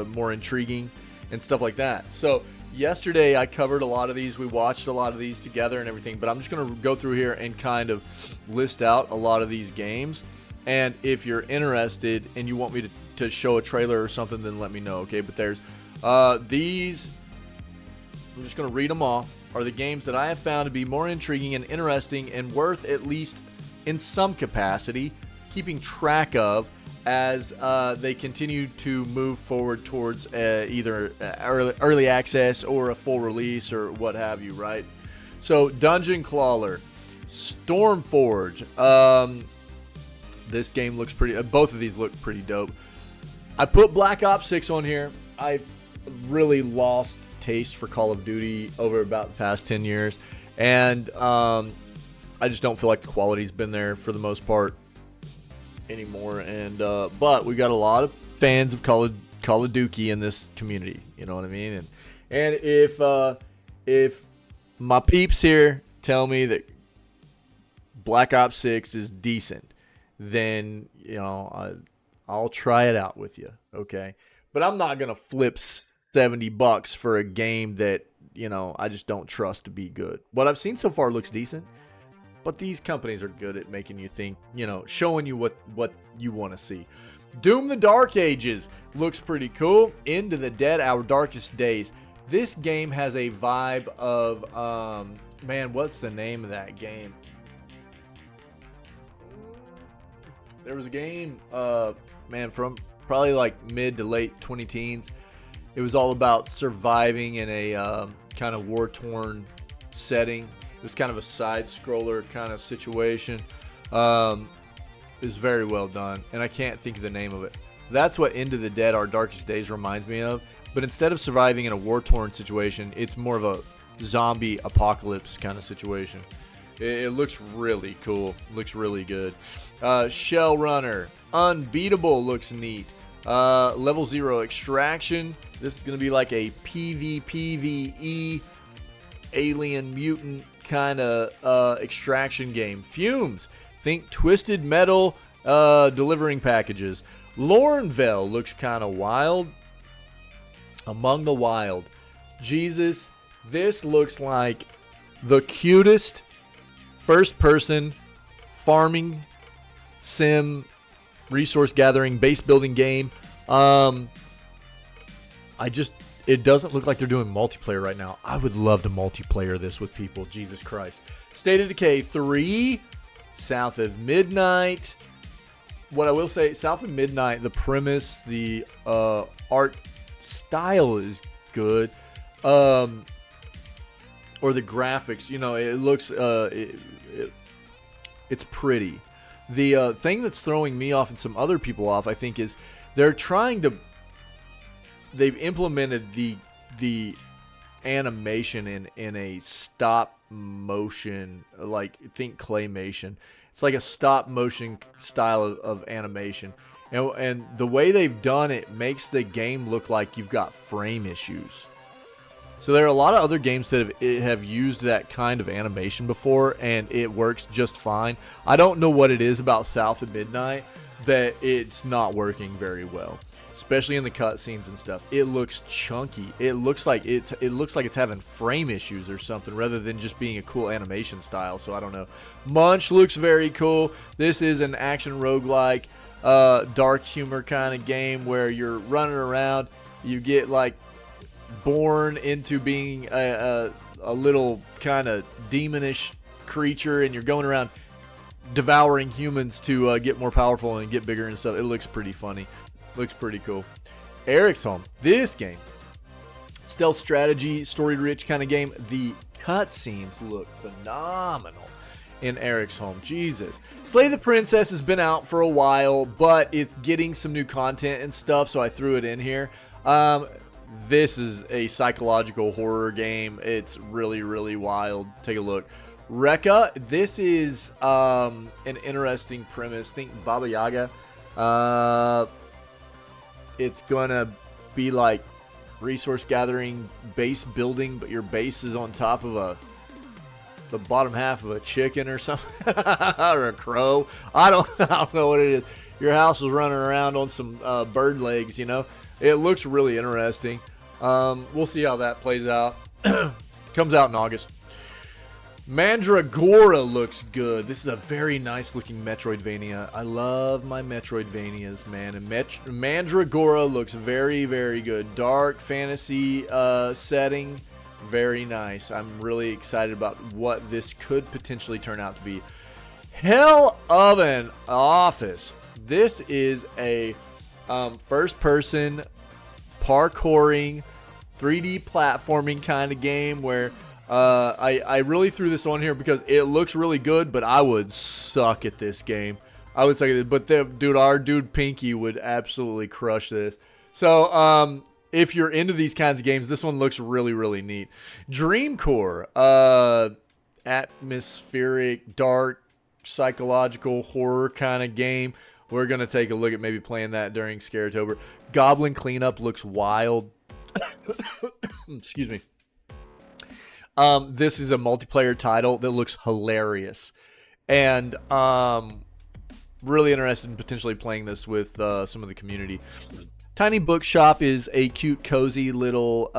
more intriguing and stuff like that. So yesterday I covered a lot of these. We watched a lot of these together and everything, but I'm just going to go through here and kind of list out a lot of these games. And if you're interested and you want me to show a trailer or something, then let me know, okay? But there's these, I'm just going to read them off, are the games that I have found to be more intriguing and interesting and worth, at least in some capacity, keeping track of as they continue to move forward towards either early access or a full release or what have you, right? So Dungeon Crawler, Stormforge, this game looks pretty, both of these look pretty dope. I put Black Ops 6 on here. I've really lost taste for Call of Duty over about the past 10 years. And I just don't feel like the quality's been there for the most part anymore. And but we got a lot of fans of Call of Duty in this community. You know what I mean? And if my peeps here tell me that Black Ops 6 is decent, then, you know, I'll try it out with you, okay? But I'm not going to flip $70 for a game that, you know, I just don't trust to be good. What I've seen so far looks decent, but these companies are good at making you think, you know, showing you what you want to see. Doom the Dark Ages looks pretty cool. Into the Dead, Our Darkest Days. This game has a vibe of, man, what's the name of that game? There was a game, man, from probably like mid to late 2010s. It was all about surviving in a kind of war-torn setting. It was kind of a side-scroller kind of situation. It was very well done, and I can't think of the name of it. That's what Into the Dead, Our Darkest Days reminds me of. But instead of surviving in a war-torn situation, it's more of a zombie apocalypse kind of situation. It looks really cool. Looks really good. Shell Runner. Unbeatable looks neat. Level 0 Extraction. This is going to be like a PvPvE alien mutant kind of extraction game. Fumes. Think Twisted Metal delivering packages. Lornville looks kind of wild. Among the Wild. Jesus, this looks like the cutest first-person farming sim resource gathering base building game. It doesn't look like they're doing multiplayer right now. I would love to multiplayer this with people. Jesus Christ. State of Decay 3, South of Midnight. What I will say, South of Midnight, the premise, the art style is good. Or the graphics, you know, it looks, it's pretty. The thing that's throwing me off and some other people off, I think, is they've implemented the animation in a stop motion, like think claymation. It's like a stop motion style of animation. And the way they've done it makes the game look like you've got frame issues. So there are a lot of other games that have used that kind of animation before, and it works just fine. I don't know what it is about South at Midnight that it's not working very well, especially in the cutscenes and stuff. It looks chunky. It looks like it's having frame issues or something rather than just being a cool animation style. So I don't know. Munch looks very cool. This is an action roguelike, dark humor kind of game where you're running around. You get like born into being a little kind of demonish creature, and you're going around devouring humans to get more powerful and get bigger and stuff. It looks pretty funny. Looks pretty cool. Eric's Home. This game, stealth strategy, story-rich kind of game. The cutscenes look phenomenal in Eric's Home. Jesus. Slay the Princess has been out for a while, but it's getting some new content and stuff, so I threw it in here. This is a psychological horror game. It's really, really wild. Take a look. Rekka. This is an interesting premise. Think Baba Yaga. It's gonna be like resource gathering, base building, but your base is on top of the bottom half of a chicken or something, or a crow. I don't know what it is. Your house is running around on some bird legs, you know. It looks really interesting. We'll see how that plays out. Comes out in August. Mandragora looks good. This is a very nice looking Metroidvania. I love my Metroidvanias, man. And Mandragora looks very, very good. Dark fantasy setting. Very nice. I'm really excited about what this could potentially turn out to be. Hell of an Office. This is a first person parkouring 3D platforming kind of game where I really threw this on here because it looks really good, but I would suck at this game. I would suck at it, but our dude Pinky would absolutely crush this. So if you're into these kinds of games, this one looks really, really neat. Dreamcore, atmospheric, dark, psychological horror kind of game. We're gonna take a look at maybe playing that during Scaretober. Goblin Cleanup looks wild. Excuse me. This is a multiplayer title that looks hilarious, and really interested in potentially playing this with some of the community. Tiny Bookshop is a cute, cozy little,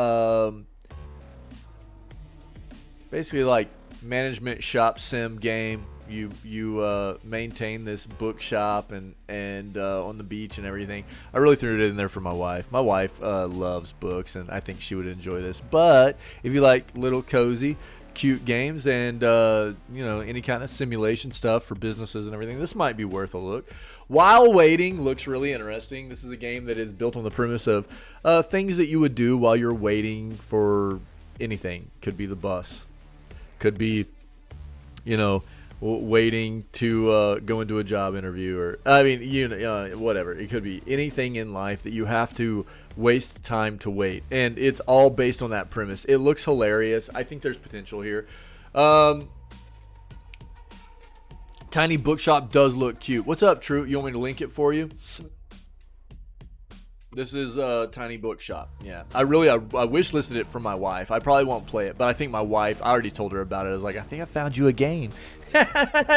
basically like management shop sim game. You maintain this bookshop and on the beach and everything. I really threw it in there for my wife. My wife loves books, and I think she would enjoy this. But if you like little cozy, cute games and any kind of simulation stuff for businesses and everything, this might be worth a look. While Waiting looks really interesting. This is a game that is built on the premise of things that you would do while you're waiting for anything. Could be the bus. Could be, waiting to go into a job interview, or whatever. It could be anything in life that you have to waste time to wait, and it's all based on that premise. It looks hilarious. I think there's potential here. Tiny Bookshop does look cute. What's up, True? You want me to link it for you? This is Tiny Bookshop. Yeah, I wish listed it for my wife. I probably won't play it, but I think my wife, I already told her about it. I was like, I think I found you a game.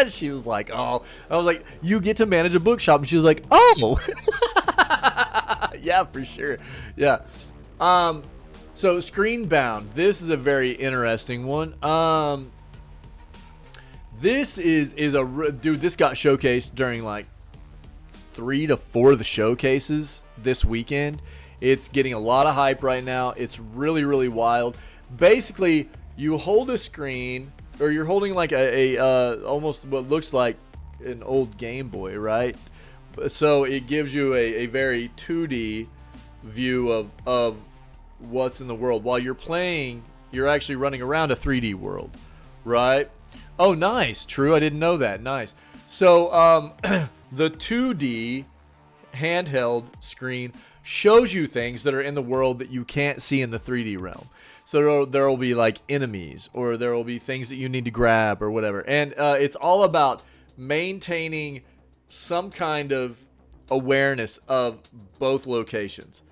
She was like, oh. I was like, you get to manage a bookshop. And she was like, oh. Yeah, for sure. Yeah. So Screenbound. This is a very interesting one. This is dude, this got showcased during like 3 to 4 of the showcases this weekend. It's getting a lot of hype right now. It's really, really wild. Basically, you hold a screen, or you're holding like a almost what looks like an old Game Boy, right? So it gives you a very 2D view of what's in the world. While you're playing, you're actually running around a 3D world, right? Oh, nice. True. I didn't know that. Nice. So the 2D handheld screen shows you things that are in the world that you can't see in the 3D realm. So there will be like enemies, or there will be things that you need to grab or whatever. And it's all about maintaining some kind of awareness of both locations,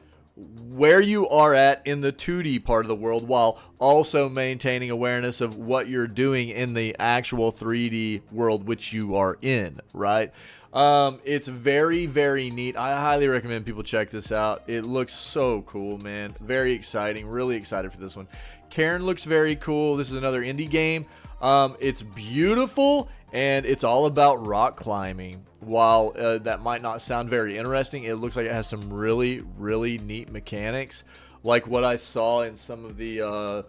where you are at in the 2D part of the world, while also maintaining awareness of what you're doing in the actual 3D world which you are in, right? It's very, very neat. I highly recommend people check this out. It looks so cool, man. Very exciting. Really excited for this one. Karen looks very cool. This is another indie game. It's beautiful, and it's all about rock climbing. While that might not sound very interesting, it looks like it has some really, really neat mechanics. Like what I saw in some of the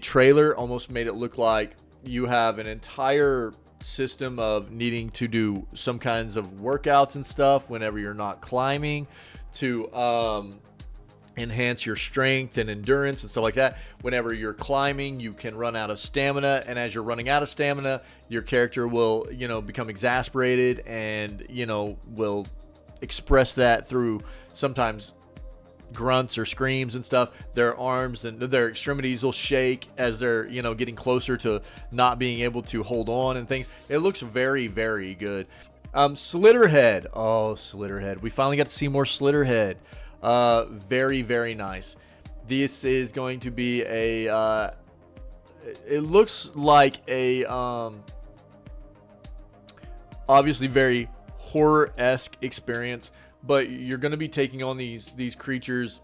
trailer almost made it look like you have an entire system of needing to do some kinds of workouts and stuff whenever you're not climbing to enhance your strength and endurance and stuff like that. Whenever you're climbing, you can run out of stamina, and as you're running out of stamina, your character will, become exasperated and, will express that through sometimes grunts or screams and stuff. Their arms and their extremities will shake as they're, getting closer to not being able to hold on and things. It looks very, very good. Slitterhead. Oh, Slitterhead. We finally got to see more Slitterhead. Very, very nice. This is going to be it looks like a, obviously very horror-esque experience, but you're going to be taking on these creatures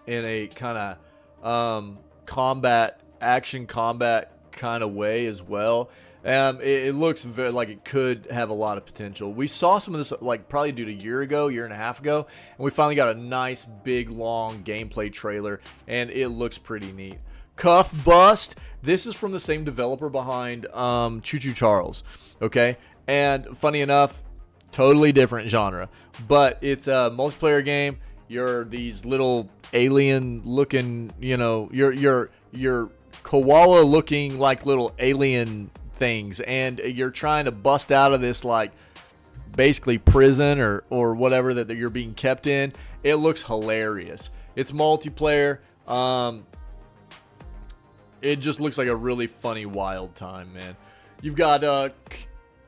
in a kind of action combat kind of way as well. It looks like it could have a lot of potential. We saw some of this probably a year and a half ago, and we finally got a nice big long gameplay trailer, and it looks pretty neat. Cuff Bust. This is from the same developer behind Choo Choo Charles. Okay, and funny enough, totally different genre, but it's a multiplayer game. You're these little alien looking, you're koala looking like little alien things, and you're trying to bust out of this basically prison or whatever that you're being kept in. It looks hilarious. It's multiplayer. It just looks like a really funny wild time, man. You've got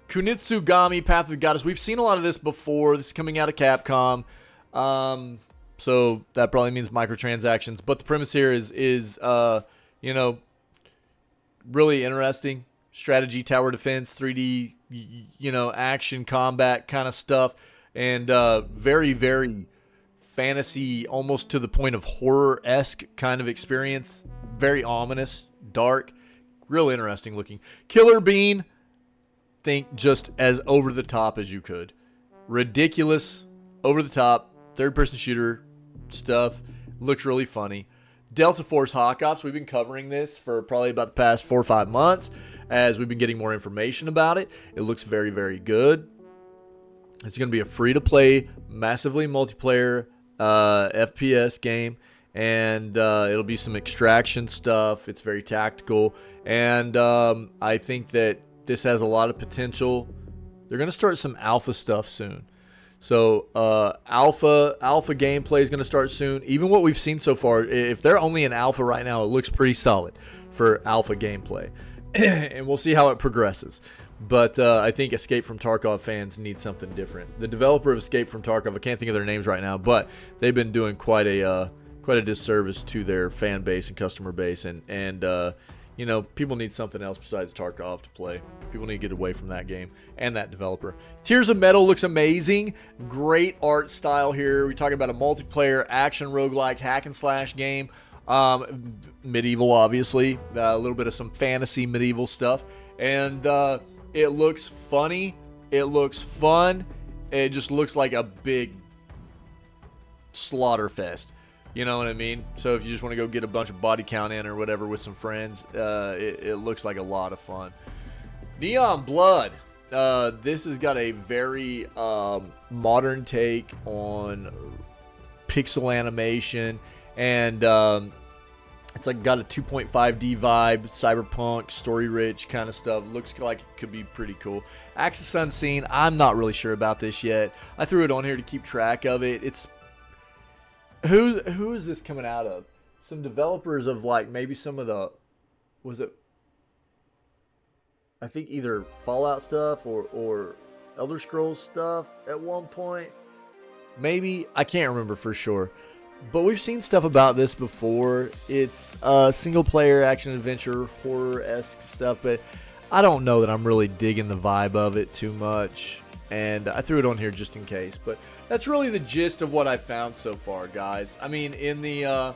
Kunitsugami Path of the Goddess. We've seen a lot of this before. This is coming out of Capcom, so that probably means microtransactions, but the premise here is really interesting. Strategy, tower defense, 3D, action, combat kind of stuff. And very, very fantasy, almost to the point of horror-esque kind of experience. Very ominous, dark, real interesting looking. Killer Bean, think just as over the top as you could. Ridiculous, over the top, third-person shooter stuff. Looks really funny. Delta Force Hawk Ops, we've been covering this for probably about the past 4 or 5 months as we've been getting more information about it. It looks very, very good. It's going to be a free-to-play, massively multiplayer FPS game, and it'll be some extraction stuff. It's very tactical, and I think that this has a lot of potential. They're going to start some alpha stuff soon. So alpha gameplay is going to start soon. Even what we've seen so far, if they're only in alpha right now, it looks pretty solid for alpha gameplay. And we'll see how it progresses. But I think Escape from Tarkov fans need something different. The developer of Escape from Tarkov, I can't think of their names right now, but they've been doing quite a disservice to their fan base and customer base. And people need something else besides Tarkov to play. People need to get away from that game and that developer. Tears of Metal looks amazing. Great art style here. We're talking about a multiplayer action roguelike hack and slash game. Medieval, obviously. A little bit of some fantasy medieval stuff. And it looks funny. It looks fun. It just looks like a big slaughter fest. You know what I mean? So if you just want to go get a bunch of body count in or whatever with some friends, it looks like a lot of fun. Neon Blood. This has got a very modern take on pixel animation, and It's like got a 2.5D vibe, cyberpunk, story-rich kind of stuff. Looks like it could be pretty cool. Axis Unseen, I'm not really sure about this yet. I threw it on here to keep track of it. It's who is this coming out of? Some developers of like maybe some of the, was it? I think either Fallout stuff or Elder Scrolls stuff at one point. Maybe, I can't remember for sure. But we've seen stuff about this before. It's single-player action-adventure, horror-esque stuff, but I don't know that I'm really digging the vibe of it too much. And I threw it on here just in case. But that's really the gist of what I found so far, guys. I mean, in the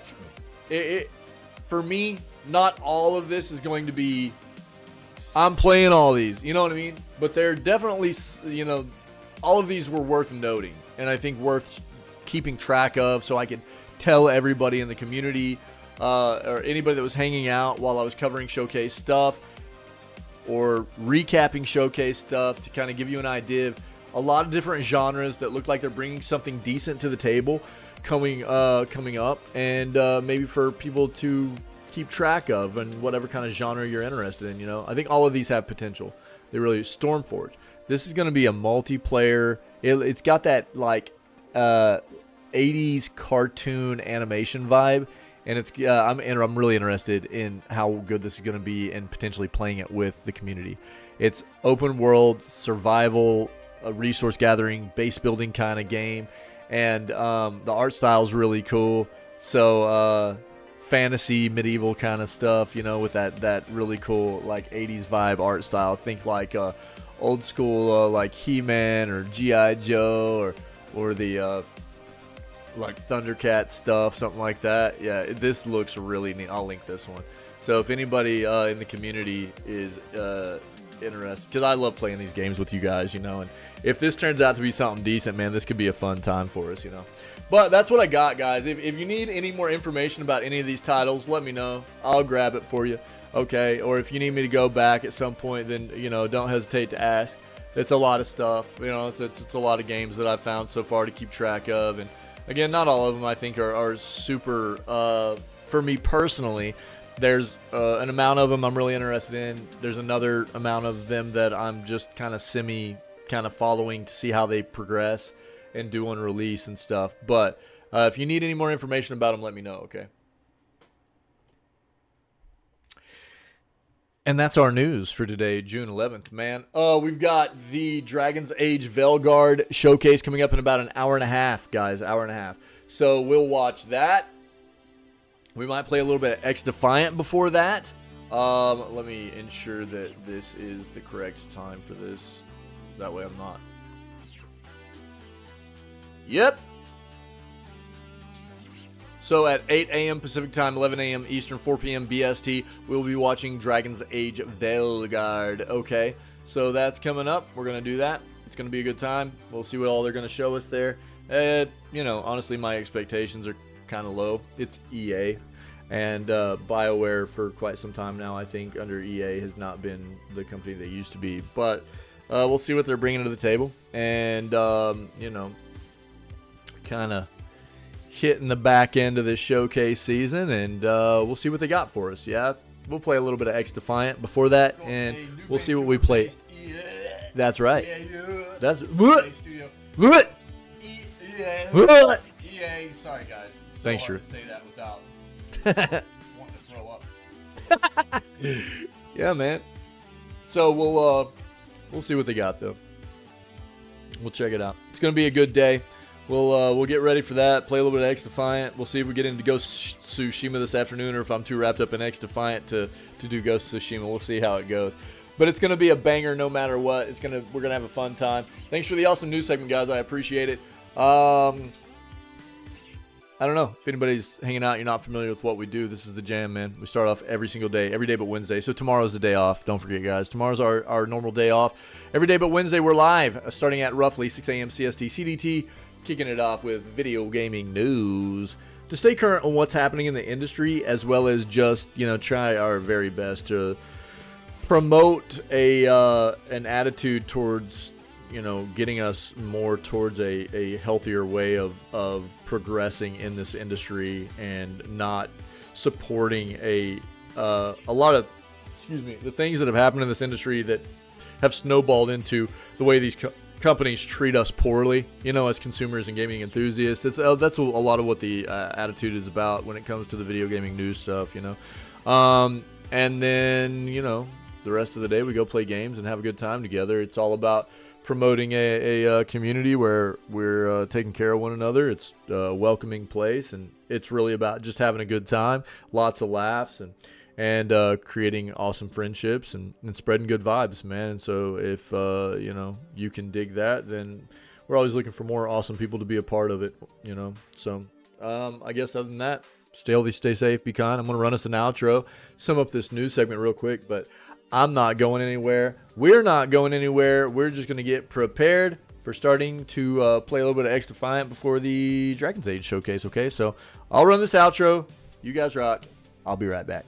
for me, not all of this is going to be, I'm playing all these, you know what I mean? But they're definitely, you know, all of these were worth noting. And I think worth keeping track of, so I could tell everybody in the community or anybody that was hanging out while I was covering showcase stuff or recapping showcase stuff to kind of give you an idea of a lot of different genres that look like they're bringing something decent to the table coming up, and maybe for people to keep track of and whatever kind of genre you're interested in. You know, I think all of these have potential. They really, Stormforge, this is going to be a multiplayer. It's got that like 80s cartoon animation vibe, and it's I'm really interested in how good this is going to be and potentially playing it with the community. It's open world survival, resource gathering, base building kind of game, and the art style is really cool. So fantasy, medieval kind of stuff, you know, with that really cool like 80s vibe art style. Think like old school like He-Man or G.I. Joe or the like Thundercat stuff, something like that. Yeah, this looks really neat. I'll link this one. So if anybody in the community is interested, because I love playing these games with you guys, you know, and if this turns out to be something decent, man, this could be a fun time for us, you know. But that's what I got, guys. If you need any more information about any of these titles, let me know. I'll grab it for you, okay? Or if you need me to go back at some point, then, you know, don't hesitate to ask. It's a lot of stuff, you know. It's a lot of games that I've found so far to keep track of, and again, not all of them I think are super, for me personally. There's an amount of them I'm really interested in. There's another amount of them that I'm just kind of following to see how they progress and do on release and stuff. But if you need any more information about them, let me know, okay? And that's our news for today, June 11th, man. We've got the Dragon's Age Veilguard showcase coming up in about an hour and a half, guys. Hour and a half. So we'll watch that. We might play a little bit of X Defiant before that. Let me ensure that this is the correct time for this. That way I'm not. Yep. So at 8 a.m. Pacific Time, 11 a.m. Eastern, 4 p.m. BST, we'll be watching Dragon's Age Veilguard. Okay, so that's coming up. We're going to do that. It's going to be a good time. We'll see what all they're going to show us there. You know, honestly, my expectations are kind of low. It's EA. And BioWare for quite some time now, I think, under EA has not been the company they used to be. But we'll see what they're bringing to the table. And, you know, kind of hitting the back end of this showcase season, and we'll see what they got for us. Yeah, we'll play a little bit of X Defiant before that, and we'll see what we play. That's right. That's what. What? EA. Sorry, guys. It's so Thanks, hard Drew. to say that without wanting to throw up. Yeah, man. So we'll see what they got though. We'll check it out. It's gonna be a good day. We'll get ready for that. Play a little bit of X Defiant. We'll see if we get into Ghost of Tsushima this afternoon, or if I'm too wrapped up in X Defiant to do Ghost of Tsushima. We'll see how it goes. But it's gonna be a banger no matter what. We're gonna have a fun time. Thanks for the awesome news segment, guys. I appreciate it. I don't know if anybody's hanging out, you're not familiar with what we do. This is the jam, man. We start off every single day, every day but Wednesday. So tomorrow's the day off. Don't forget, guys. Tomorrow's our normal day off. Every day but Wednesday, we're live, starting at roughly 6 a.m. CST CDT, kicking it off with video gaming news to stay current on what's happening in the industry, as well as just, you know, try our very best to promote an attitude towards, you know, getting us more towards a healthier way of progressing in this industry, and not supporting a lot of, excuse me, the things that have happened in this industry that have snowballed into the way these companies treat us poorly, you know, as consumers and gaming enthusiasts. That's a lot of what the attitude is about when it comes to the video gaming news stuff, you know. And then, you know, the rest of the day we go play games and have a good time together. It's all about promoting a community where we're taking care of one another. It's a welcoming place, and it's really about just having a good time, lots of laughs, and creating awesome friendships and spreading good vibes, man. And so if you know, you can dig that, then we're always looking for more awesome people to be a part of it, you know. So I guess other than that, stay healthy, stay safe, be kind. I'm gonna run us an outro, sum up this news segment real quick, but I'm not going anywhere. We're not going anywhere. We're just gonna get prepared for starting to play a little bit of X-Defiant before the Dragon's Age showcase. Okay, so I'll run this outro. You guys rock. I'll be right back.